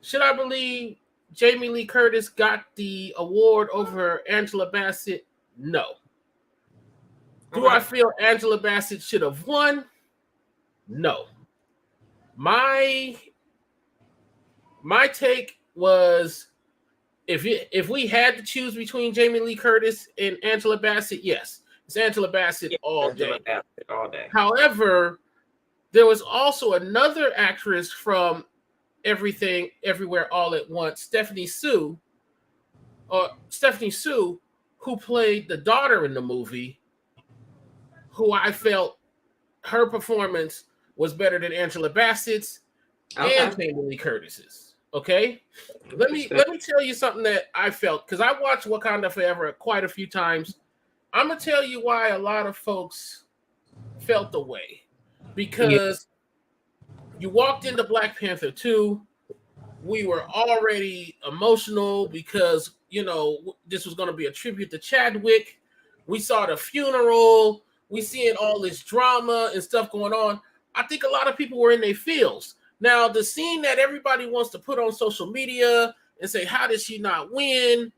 should I believe Jamie Lee Curtis got the award over Angela Bassett? No. Do I feel Angela Bassett should have won? No. My take was if we had to choose between Jamie Lee Curtis and Angela Bassett, yes, it's Angela Bassett all Angela day. Bassett all day. However, there was also another actress from Everything, Everywhere, All at Once, Stephanie Sue, who played the daughter in the movie, who I felt her performance was better than Angela Bassett's and Jamie Lee Curtis's. Okay, let me tell you something that I felt, because I watched Wakanda Forever quite a few times. I'm gonna tell you why a lot of folks felt the way, because you walked into Black Panther 2. We were already emotional because, you know, this was going to be a tribute to Chadwick. We saw the funeral. We seeing all this drama and stuff going on. I think a lot of people were in their feels. Now, the scene that everybody wants to put on social media and say, how did she not win?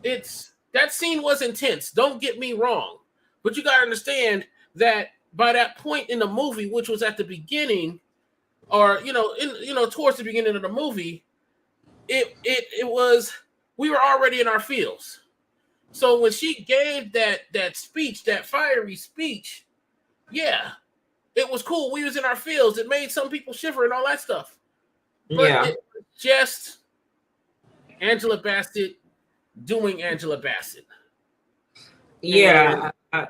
That scene was intense. Don't get me wrong. But you got to understand that by that point in the movie, which was at the beginning, or towards the beginning of the movie, it was, we were already in our feels. So when she gave that speech, that fiery speech, yeah, it was cool. We was in our feels. It made some people shiver and all that stuff. But it was just Angela Bassett doing Angela Bassett. Yeah, I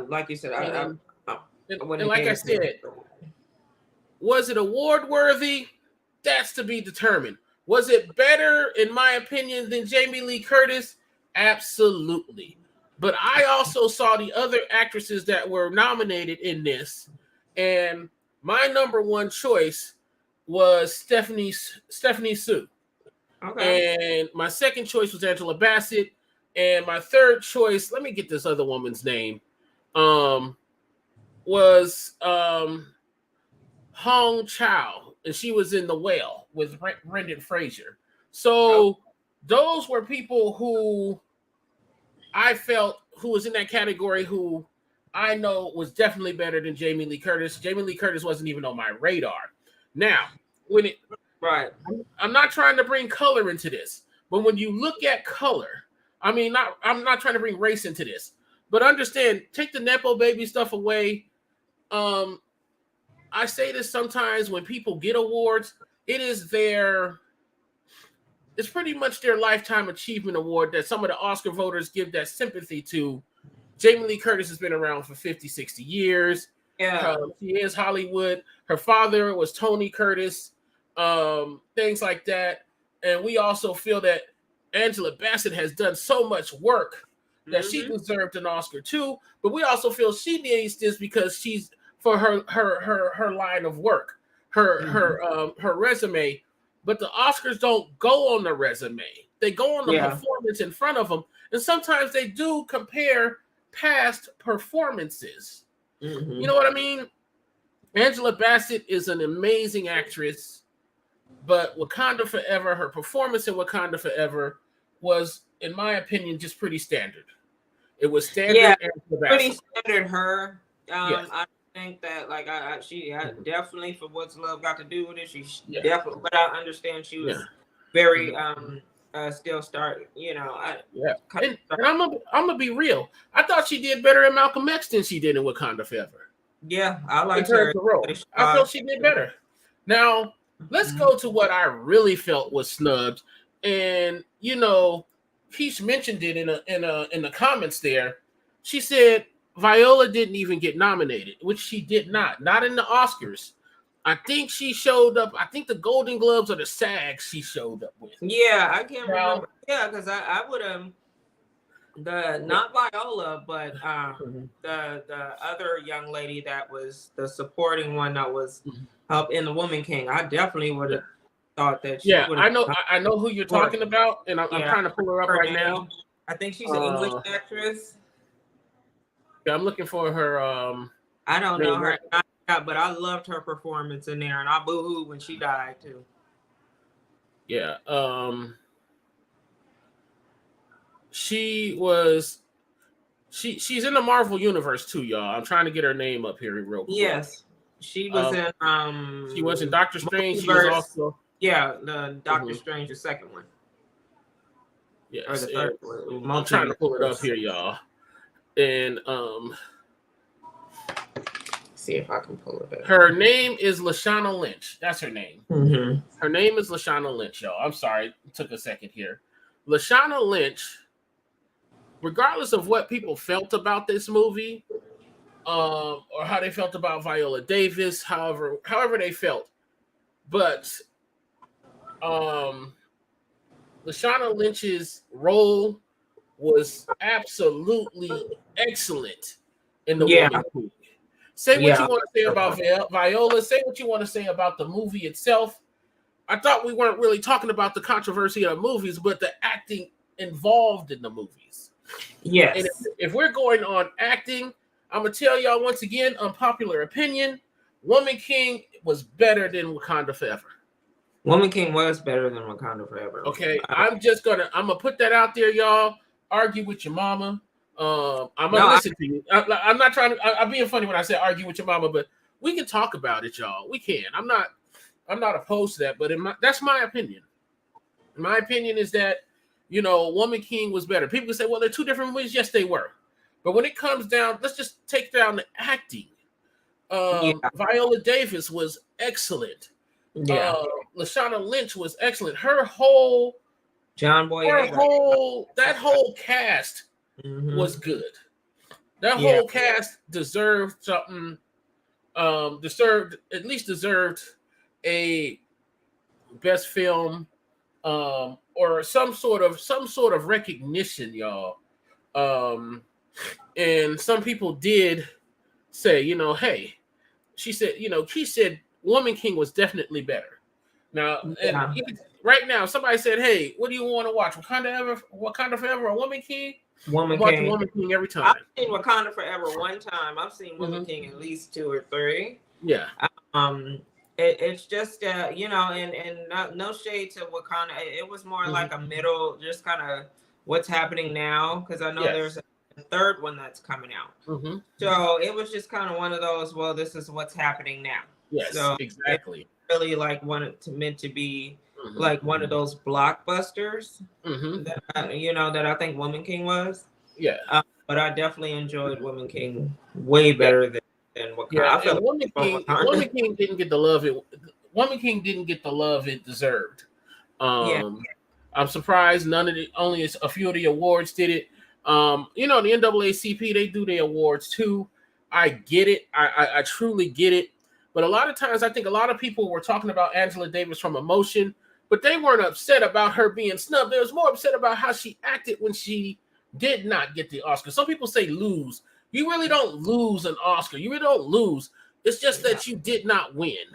like you said, and like I said, was it award worthy? That's to be determined. Was it better, in my opinion, than Jamie Lee Curtis? Absolutely. But I also saw the other actresses that were nominated in this, and my number one choice was Stephanie Sue. Okay. And my second choice was Angela Bassett. And my third choice, let me get this other woman's name, was Hong Chow, and she was in The Whale with Brendan Fraser. So those were people who I felt who was in that category who I know was definitely better than Jamie Lee Curtis. Jamie Lee Curtis wasn't even on my radar. Now, I'm not trying to bring color into this, but when you look at color, I'm not trying to bring race into this, but understand, take the Nepo baby stuff away. I say this sometimes when people get awards, it's pretty much their lifetime achievement award that some of the Oscar voters give that sympathy to. Jamie Lee Curtis has been around for 50, 60 years. Yeah. She is Hollywood. Her father was Tony Curtis, things like that. And we also feel that Angela Bassett has done so much work that she deserved an Oscar too. But we also feel she needs this because she's for her line of work, her resume. But the Oscars don't go on the resume. They go on the performance in front of them. And sometimes they do compare past performances. You know what I mean? Angela Bassett is an amazing actress, but Wakanda Forever, her performance in Wakanda Forever was, in my opinion, just pretty standard. It was standard. Yeah, pretty standard her. I think that she definitely, for What's Love Got to Do with it, she definitely, but I understand she was very still starting, and I'm gonna be real. I thought she did better in Malcolm X than she did in Wakanda Forever. Yeah, I like her. I felt she did better. Now let's go to what I really felt was snubbed, and Peach mentioned it in the comments there. She said Viola didn't even get nominated, which she did not in the Oscars. I think she showed up. I think the Golden Globes or the SAG she showed up with. Yeah, I can't remember. Yeah, because I would have not Viola, but the other young lady that was the supporting one that was up in The Woman King. I definitely would have thought that she would have. I know who you're talking about, and I'm trying to pull her up right now. I think she's an English actress. Yeah, I'm looking for her. I don't know her. But I loved her performance in there, and I boo-hooed when she died too. Yeah. She was. She's in the Marvel universe too, y'all. I'm trying to get her name up here real quick. Yes, she was in. She was in Doctor Strange. She was also. Yeah, the Doctor Strange, the second one. or Yes, the and third one. I'm trying to pull it up Multiverse. here, y'all. And See if I can pull it up. her name is Lashana Lynch. That's her name. Mm-hmm. Her name is Lashana Lynch, y'all. I'm sorry, it took a second here. Lashana Lynch, regardless of what people felt about this movie, or how they felt about Viola Davis, however they felt, but Lashana Lynch's role was absolutely excellent in The Yeah, Woman King. Say what yeah. you want to say about Viola. Say what you want to say about the movie itself. I thought we weren't really talking about the controversy of the movies, but the acting involved in the movies. And Yes. if we're going on acting, I'm going to tell y'all once again, unpopular opinion, Woman King was better than Wakanda Forever. Woman King was better than Wakanda Forever. Okay, I'm gonna put that out there, y'all. Argue with your mama. I'm gonna listen to you. I'm not trying to. I'm being funny when I say argue with your mama, but we can talk about it, y'all. We can. I'm not opposed to that, but that's my opinion. My opinion is that Woman King was better. People can say, well, they're two different movies. Yes, they were. But when it comes down, let's just take down the acting. Viola Davis was excellent. Yeah. Lashana Lynch was excellent. That whole cast was good. That whole cast deserved something. Deserved a best film, or some sort of recognition, y'all. And some people did say, hey, she said Woman King was definitely better. Now, right now, somebody said, hey, what do you want to watch? Wakanda Forever or Woman King? Woman King. King. Woman King every time. I've seen Wakanda Forever one time. I've seen Woman King at least 2 or 3. Yeah. It's just and no shade to Wakanda. It was more like a middle, just kind of what's happening now, because I know there's a third one that's coming out. So it was just kind of one of those. Well, this is what's happening now. Yes, so exactly. Really meant to be like one of those blockbusters that I think Woman King was. Yeah. But I definitely enjoyed Woman King way better than Wakanda. Yeah, I feel Woman King didn't get the love Woman King didn't get the love it deserved. I'm surprised only a few of the awards did it. The NAACP, they do their awards too. I get it. I truly get it. But a lot of times, I think a lot of people were talking about Angela Davis from emotion, but they weren't upset about her being snubbed. They was more upset about how she acted when she did not get the Oscar. Some people say lose. You really don't lose an Oscar. You really don't lose. It's just that you did not win.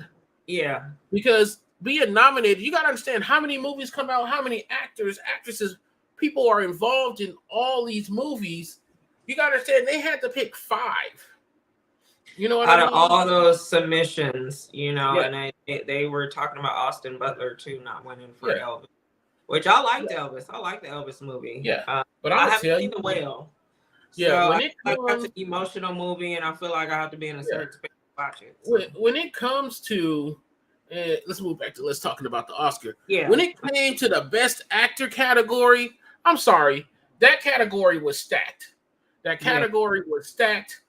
Yeah. Because being nominated, you got to understand how many movies come out, how many actors, actresses, people are involved in all these movies. You got to understand they had to pick 5. You know what I mean? Out of all those submissions, and they were talking about Austin Butler too, not winning for Elvis, which I liked Elvis. I like the Elvis movie. Yeah, but I haven't seen The Whale. Yeah, so when that's an emotional movie, and I feel like I have to be in a certain space to watch it. So. When it comes to, let's move back to talking about the Oscar. Yeah. When it came to the Best Actor category, I'm sorry, that category was stacked. Was stacked.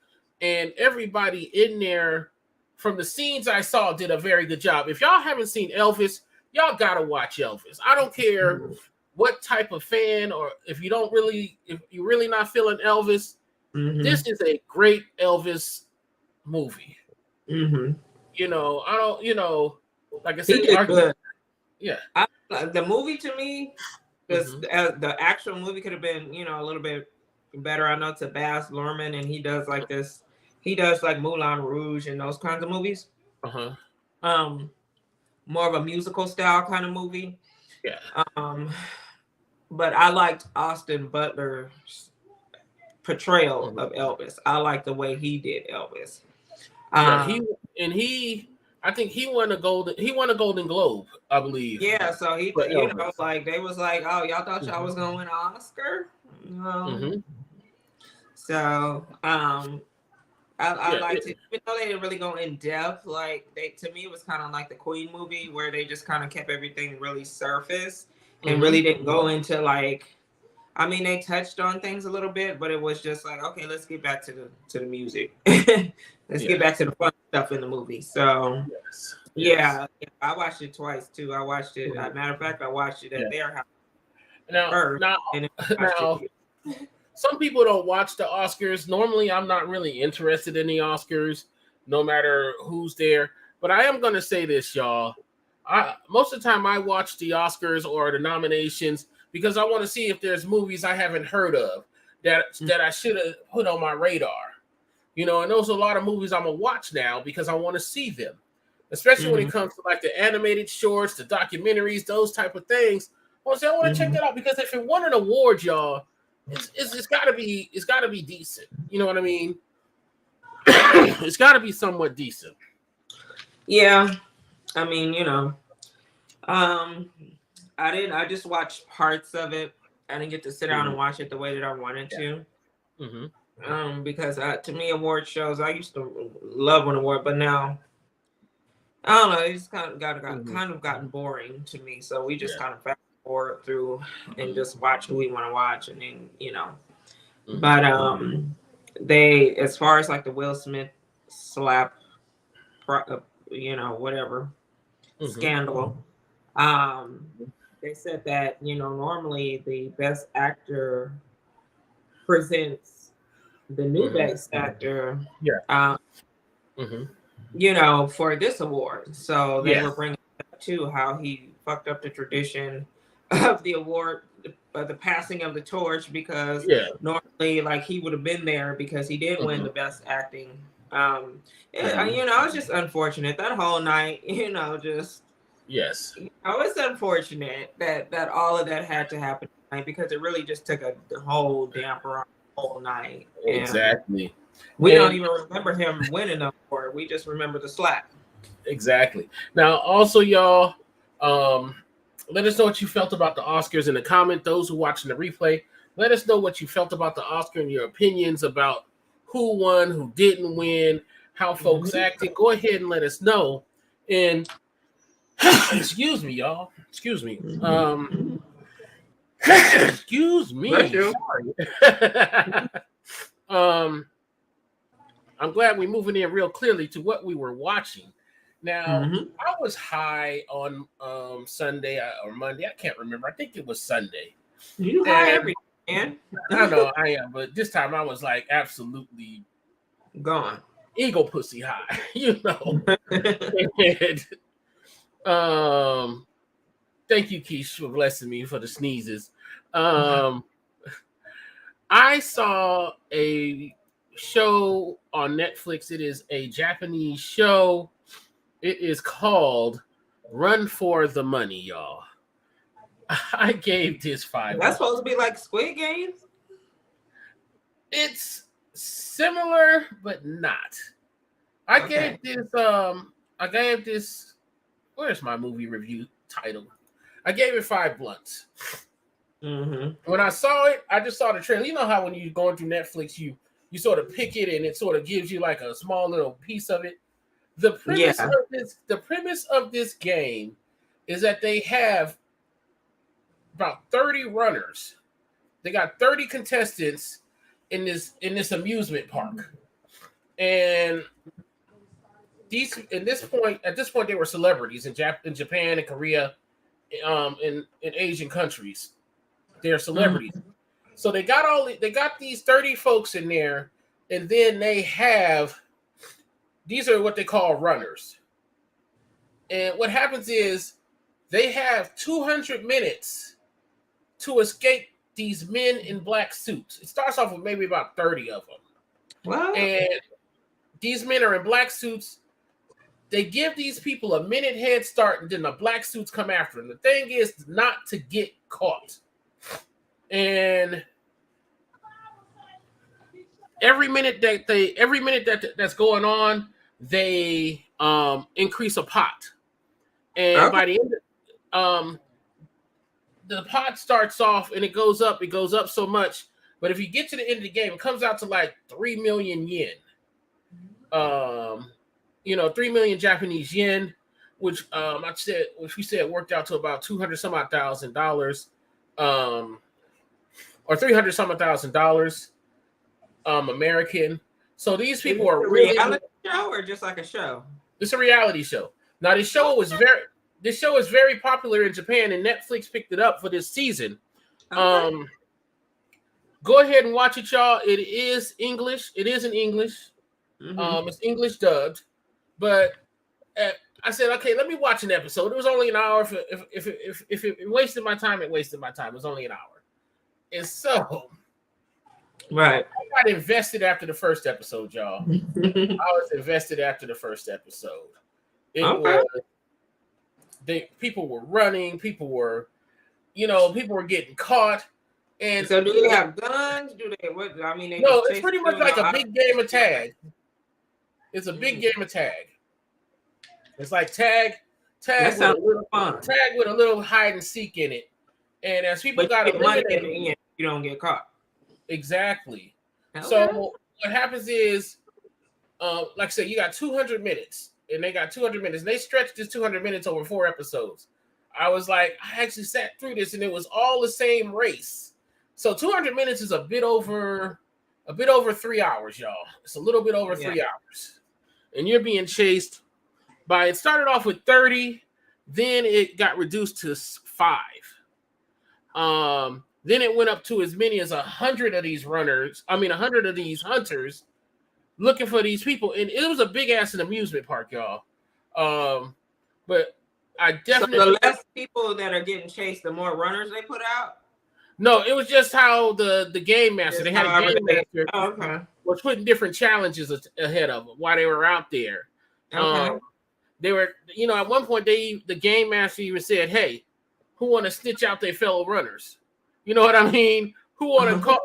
And everybody in there, from the scenes I saw, did a very good job. If y'all haven't seen Elvis, y'all gotta watch Elvis. I don't care what type of fan, or if you're really not feeling Elvis, this is a great Elvis movie. I don't, like I said, good. Yeah. The movie to me, the actual movie could have been, a little bit better. I know it's a Baz Luhrmann, and he does like this. He does like Moulin Rouge and those kinds of movies. More of a musical style kind of movie. Yeah. But I liked Austin Butler's portrayal of Elvis. I like the way he did Elvis. I think he won a Golden Globe, I believe. Yeah, so he, like they was like, oh, y'all thought y'all was gonna win an Oscar? So, I liked it, even though they didn't really go in depth. Like to me, it was kind of like the Queen movie, where they just kind of kept everything really surface and really didn't go into like I mean, they touched on things a little bit, but it was just like, okay, let's get back to the music. Let's get back to the fun stuff in the movie. So yeah, I watched it twice too. I watched it. As a matter of fact, I watched it at their house first, and then watched it. Some people don't watch the Oscars. Normally, I'm not really interested in the Oscars, no matter who's there. But I am going to say this, y'all. Most of the time, I watch the Oscars or the nominations because I want to see if there's movies I haven't heard of that I should have put on my radar. You know, and those are a lot of movies I'm going to watch now because I want to see them. Especially when it comes to like the animated shorts, the documentaries, those type of things. I want to check that out because if it won an award, y'all, it's got to be decent. You know what I mean? It's got to be somewhat decent. Yeah, I mean, you know, I just watched parts of it. I didn't get to sit down and watch it the way that I wanted to. Because to me, award shows, I used to love an award, but now I don't know. It's kind of gotten boring to me. So we just kind of fast forward through and just watch who we want to watch, and then you know. But they, as far as like the Will Smith slap, you know, whatever scandal, they said that normally the best actor presents the new best actor. For this award. So they were bringing up too how he fucked up the tradition of the award, the passing of the torch, because normally like he would have been there because he did win the best acting. It's just unfortunate that whole night, it's unfortunate that all of that had to happen tonight because it really just took the whole damper on the whole night. Exactly. We don't even remember him winning the award. We just remember the slap. Exactly. Now, also, y'all, let us know what you felt about the Oscars in the comment. Those who are watching the replay, let us know what you felt about the Oscar and your opinions about who won, who didn't win, how folks acted. Go ahead and let us know. And excuse me, y'all. Excuse me. Excuse me. Sorry. I'm glad we're moving in real clearly to what we were watching. Now, I was high on Sunday or Monday. I can't remember. I think it was Sunday. You high every man. I know I am, but this time I was like absolutely gone. Eagle pussy high, and, thank you, Keish, for blessing me for the sneezes. I saw a show on Netflix. It is a Japanese show. It is called Run for the Money, y'all. I gave this 5. That's supposed to be like Squid Games? It's similar, but not. I gave this, where's my movie review title? I gave it 5 blunts. When I saw it, I just saw the trailer. You know how when you're going through Netflix, you sort of pick it and it sort of gives you like a small little piece of it. The premise of this game is that they have about 30 runners. They got 30 contestants in this amusement park. And at this point they were celebrities in Japan and Korea, in Asian countries. They're celebrities. So they got these 30 folks in there, and then these are what they call runners. And what happens is they have 200 minutes to escape these men in black suits. It starts off with maybe about 30 of them. Wow. And these men are in black suits. They give these people a minute head start, and then the black suits come after them. The thing is not to get caught. And every minute that's going on, they increase a pot. And by the end, the pot starts off and it goes up so much. But if you get to the end of the game, it comes out to like 3 million yen. 3 million Japanese yen, which we said worked out to about $200 some odd thousand. or $300,000 American. So these Is people it are a really. reality show or just like a show? It's a reality show. Now this show is very popular in Japan, and Netflix picked it up for this season. Okay. Go ahead and watch it, y'all. It is English. It is in English. It's English dubbed, but I said, okay, let me watch an episode. It was only an hour. If it wasted my time, it wasted my time. It was only an hour, and so right. I got invested after the first episode, y'all. I was invested after the first episode. It was people were running, people were getting caught. And so do they have guns? Do they what I mean no, it's pretty much like a big game of tag. It's a big game of tag. It's like tag with a little hide and seek in it. And as people got eliminated, you don't get caught. Exactly. Okay. So what happens is, like I said, you got 200 minutes, and they got 200 minutes. And they stretched this 200 minutes over 4 episodes. I was like, I actually sat through this, and it was all the same race. So 200 minutes is a bit over 3 hours, y'all. It's a little bit over 3 hours, and you're being chased by. It started off with 30, then it got reduced to 5. Then it went up to as many as 100 of these runners. 100 of these hunters looking for these people, and it was a big ass amusement park, y'all. But I definitely the less people that are getting chased, the more runners they put out. No, it was just how the game master. They had a game master was putting different challenges ahead of them while they were out there. Okay. They were, at one point the game master even said, "Hey, who want to snitch out their fellow runners?" You know what I mean? Who want to call?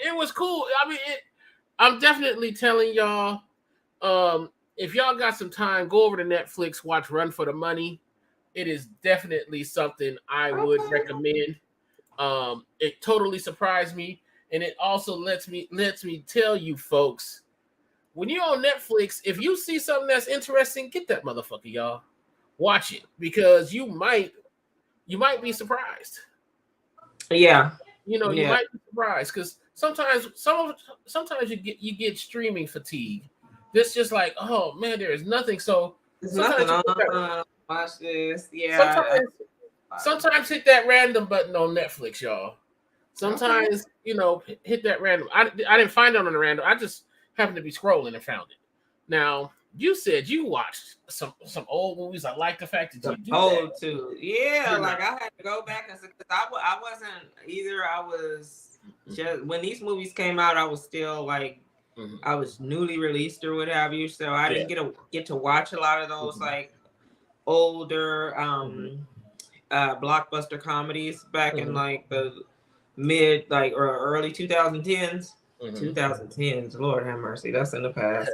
It was cool. I'm definitely telling y'all, if y'all got some time, go over to Netflix, watch Run for the Money. It is definitely something I would recommend. It totally surprised me, and it also lets me tell you folks, when you're on Netflix, if you see something that's interesting, get that motherfucker, y'all. Watch it, because you might be surprised. Yeah. You might be surprised, because sometimes you get streaming fatigue. This just like, oh man, there is nothing. So sometimes watch this. Yeah. Sometimes hit that random button on Netflix, y'all. Sometimes hit that random. I didn't find it on the random. I just happened to be scrolling and found it. Now you said you watched some old movies. I like the fact that you do old that. Too. Yeah, like I had to go back and because I wasn't either. I was just when these movies came out, I was still like I was newly released or what have you. So I didn't get to watch a lot of those like older blockbuster comedies back in like the mid or early 2010s. 2010s, Lord have mercy, that's in the past.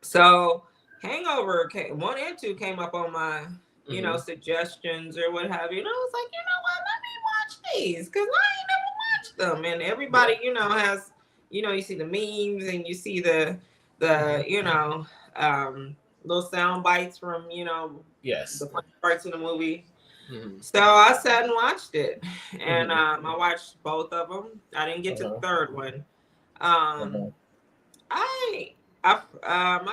So Hangover 1 and 2 came up on my suggestions or what have you, and I was like, you know what, let me watch these because I ain't never watched them. And everybody has you see the memes and you see the little sound bites from the funny parts of the movie. So I sat and watched it, and I watched both of them. I didn't get to the third one. I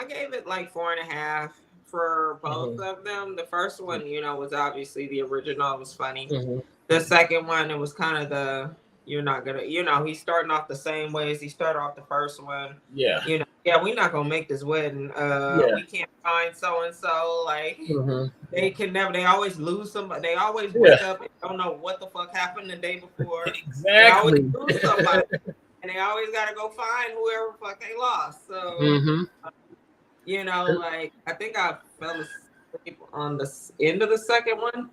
gave it like 4.5 for both of them. The first one, was obviously the original. It was funny. The second one, it was kind of you're not gonna, he's starting off the same way as he started off the first one. Yeah. We're not gonna make this wedding. We can't find so and so. Like they can never. They always lose somebody. They always wake up and don't know what the fuck happened the day before. Exactly. They always lose somebody, and they always gotta go find whoever fuck they lost. So like I think I fell asleep on the end of the second one.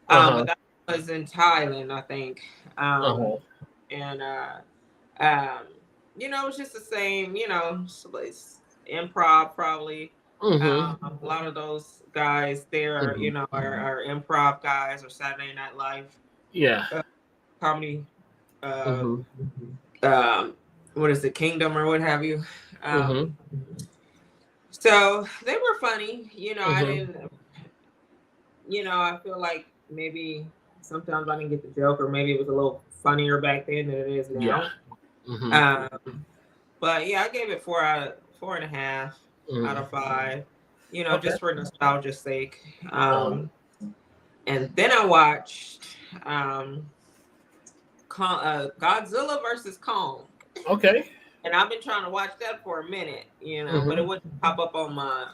But that was in Thailand, I think. And it's just the same, improv probably. A lot of those guys there are, are improv guys or Saturday Night Live. Yeah. Comedy. What is it, Kingdom or what have you? So they were funny. I didn't, I feel like maybe sometimes I didn't get the joke, or maybe it was a little funnier back then than it is now. But yeah, I gave it 4.5 out of 5. Just for nostalgia's sake. And then I watched Godzilla versus Kong. Okay. And I've been trying to watch that for a minute, but it wouldn't pop up on I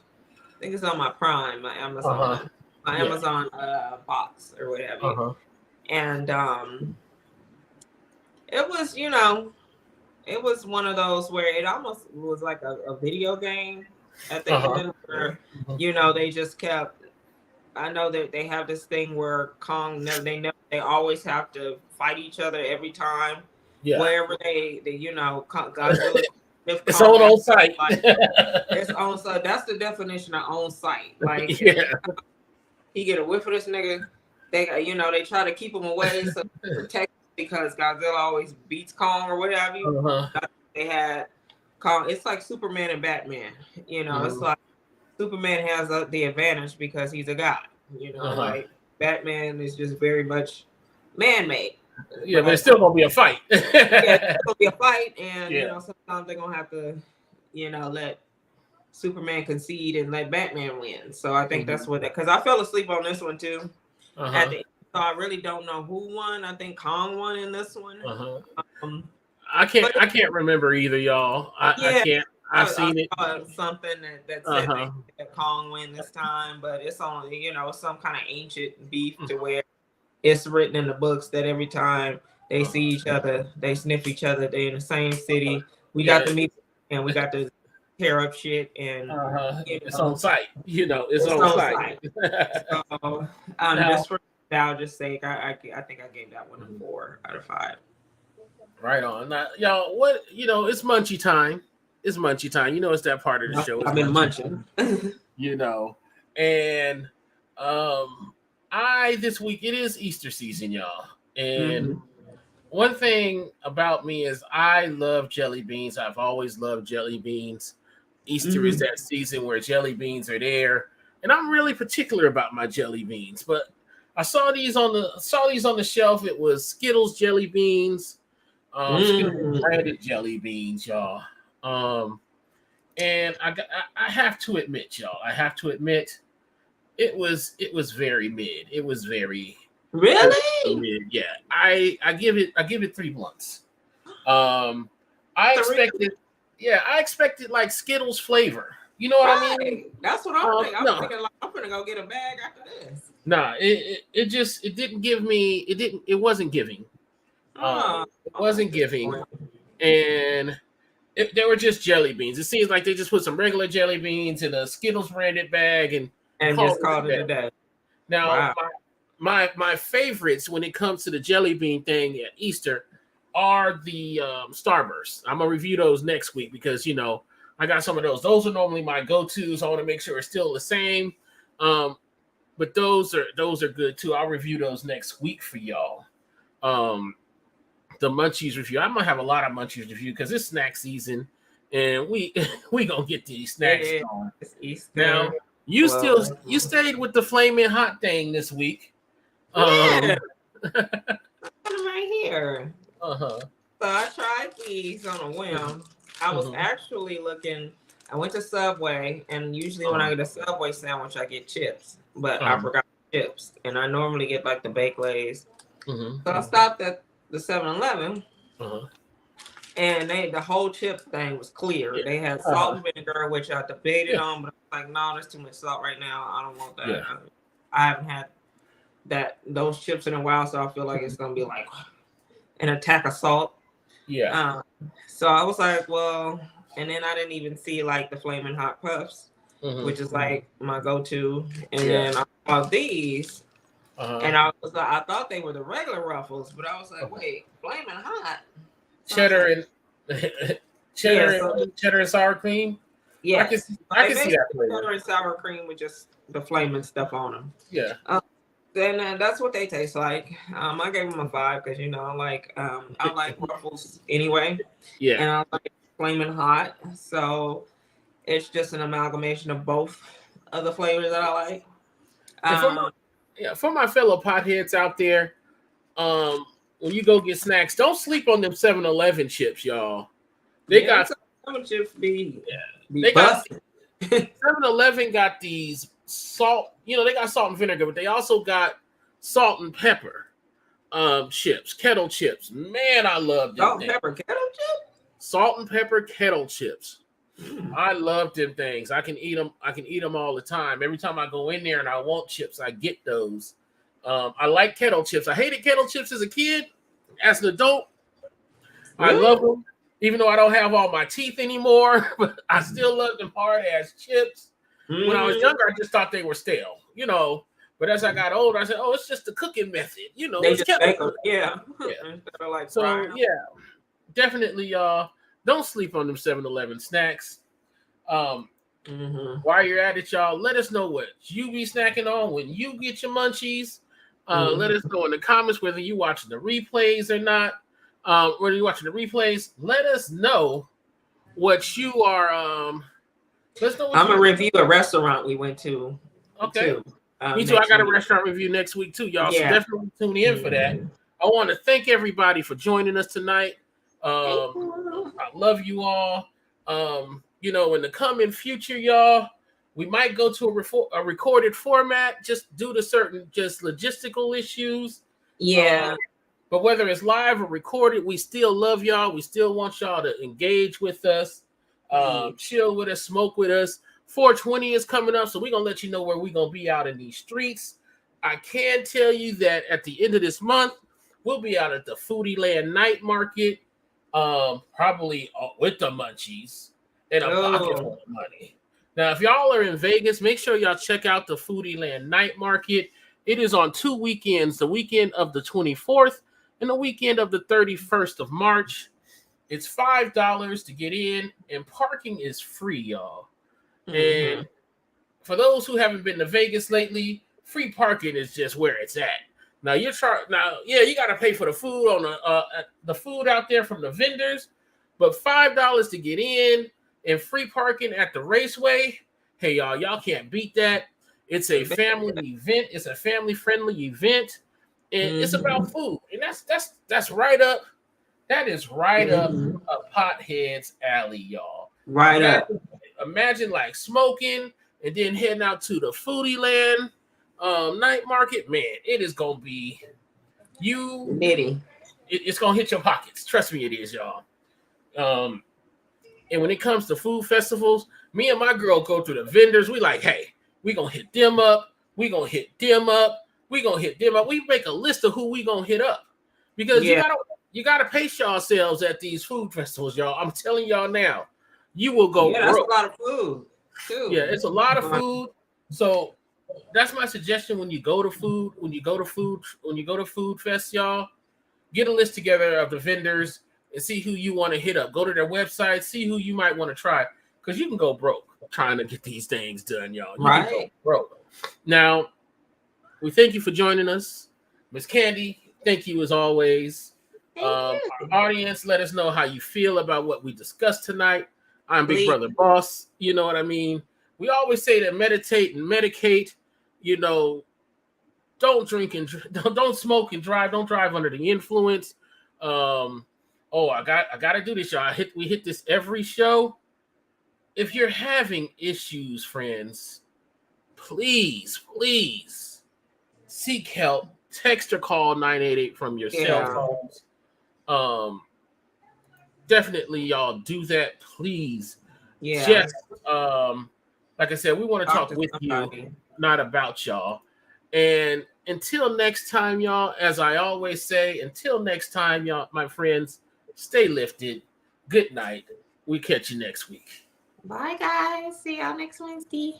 think it's on my Prime, my Amazon, Amazon box or whatever. And it was, it was one of those where it almost was like a video game at the end where, they just kept. I know that they have this thing where Kong they always have to fight each other every time. Yeah. Wherever they Godzilla. It's on site. It's on site. That's the definition of on site. Like, he get a whiff of this nigga. They they try to keep him away so protect because Godzilla always beats Kong or whatever. They had Kong. It's like Superman and Batman. It's like Superman has the advantage because he's a god. Like Batman is just very much man-made. Yeah, but it's still gonna be a fight. It's gonna be a fight, and sometimes they're gonna have to, let Superman concede and let Batman win. So I think that's what because I fell asleep on this one too. At the end, so I really don't know who won. I think Kong won in this one. I can't remember either, y'all. I can't. I've seen it. Something that said that Kong win this time, but it's only some kind of ancient beef to where it's written in the books that every time they see each other, they sniff each other. They're in the same city. We got to meet and we got to tear up shit and it's on site. It's on site. So, just for nostalgia's sake, I think I gave that one a 4 out of 5. Right on. Now, y'all, what it's Munchie time. It's Munchie time. It's that part of the show. I've been munching. And this week it is Easter season, y'all. And one thing about me is I love jelly beans. I've always loved jelly beans. Easter is that season where jelly beans are there, and I'm really particular about my jelly beans. But I saw these on the shelf. It was Skittles jelly beans, Skittles branded jelly beans, y'all. And I have to admit, y'all. It was very mid. It was very mid. Yeah, I give it 3 blunts. I expected like Skittles flavor. You know what I mean? That's what I'm thinking. I'm thinking like I'm gonna go get a bag after this. Nah, it didn't give me. It wasn't giving. It wasn't giving, and they were just jelly beans. It seems like they just put some regular jelly beans in a Skittles branded bag and just called it a day. Now, my favorites when it comes to the jelly bean thing at Easter are the Starbursts. I'm gonna review those next week because I got some of those. Those are normally my go-tos. I want to make sure it's still the same. But those are good too. I'll review those next week for y'all. The Munchies review. I'm gonna have a lot of Munchies review because it's snack season, and we gonna get these snacks on. Now you stayed with the flaming hot thing this week. Yeah. Right here. So I tried these on a whim. I was actually looking. I went to Subway, and usually when I get a Subway sandwich, I get chips, but I forgot chips, and I normally get like the baked lays. So I stopped at the 7-Eleven, and the whole chip thing was clear. They had salt and vinegar, which I debated on, but I was like, no, there's too much salt right now. I don't want that. I haven't had those chips in a while, so I feel like it's gonna be like an attack of salt. So I was like, well, and then I didn't even see like the flaming hot puffs, which is like my go-to. And then I saw these, and I was like, I thought they were the regular Ruffles, but I was like, wait, flaming hot. So cheddar and sour cream. Yeah, I can see that flavor. Cheddar and sour cream with just the flaming stuff on them. Yeah. Then that's what they taste like. I gave them a 5 because I like Ruffles anyway. Yeah. And I like flaming hot, so it's just an amalgamation of both of the flavors that I like. For my fellow potheads out there, when you go get snacks, don't sleep on them 7-Eleven chips, y'all. They got some chips be they got 7-Eleven got these salt, they got salt and vinegar, but they also got salt and pepper chips, kettle chips. Man, I love them. Salt and pepper kettle chips? Salt and pepper kettle chips. I love them things. I can eat them all the time. Every time I go in there and I want chips, I get those. I like kettle chips. I hated kettle chips as a kid. As an adult, I love them. Even though I don't have all my teeth anymore, but I still love them hard ass chips. When I was younger, I just thought they were stale, But as I got older, I said, "Oh, it's just the cooking method, They just make them, yeah. So definitely, y'all, don't sleep on them 7-Eleven snacks. While you're at it, y'all, let us know what you be snacking on when you get your munchies. Let us know in the comments whether you watching the replays or not. Whether you're watching the replays, let us know what you are. Let's know. I'm gonna review a restaurant we went to. Okay. Me too. I got a restaurant review next week too, y'all. Yeah. So definitely tune in for that. I want to thank everybody for joining us tonight. I love you all. In the coming future, y'all, we might go to a recorded format just due to certain logistical issues. Yeah. But whether it's live or recorded, we still love y'all. We still want y'all to engage with us, chill with us, smoke with us. 420 is coming up, so we're going to let you know where we're going to be out in these streets. I can tell you that at the end of this month, we'll be out at the Foodie Land Night Market, probably with the munchies and a pocket full of money. Now, if y'all are in Vegas, make sure y'all check out the Foodie Land Night Market. It is on 2 weekends, the weekend of the 24th and the weekend of the 31st of March. It's $5 to get in, and parking is free, y'all. And for those who haven't been to Vegas lately, free parking is just where it's at. Now you got to pay for the food on the food out there from the vendors, but $5 to get in and free parking at the raceway. Hey, y'all can't beat that. It's a family event. It's a family-friendly event, and it's about food. And that's right up. That is right up a Potheads alley, y'all. Imagine like smoking and then heading out to the Foodie Land night market. Man, it is gonna be it's gonna hit your pockets. Trust me, it is, y'all. And when it comes to food festivals, me and my girl go to the vendors. We like, hey, we gonna hit them up. We gonna hit them up. We gonna hit them up. We make a list of who we gonna hit up because you gotta pace yourselves at these food festivals, y'all. I'm telling y'all now, you will go. Yeah, that's a lot of food too. Yeah, it's a lot of food. So that's my suggestion when you go to food fest, y'all. Get a list together of the vendors and see who you want to hit up. Go to their website, see who you might want to try, because you can go broke trying to get these things done, y'all. You can go broke. Now, we thank you for joining us, Miss Candy. Thank you as always. Our audience, let us know how you feel about what we discussed tonight. I'm Big Brother Boss. You know what I mean? We always say to meditate and medicate. Don't drink and don't smoke and drive. Don't drive under the influence. I got to do this, y'all. We hit this every show. If you're having issues, friends, please seek help. Text or call 988 from your cell phones. Definitely, y'all do that, please. Yeah. Just like I said, we want to talk with you, not about y'all. And until next time, y'all, as I always say, until next time, y'all, my friends, stay lifted. Good night. We catch you next week. Bye, guys. See y'all next Wednesday.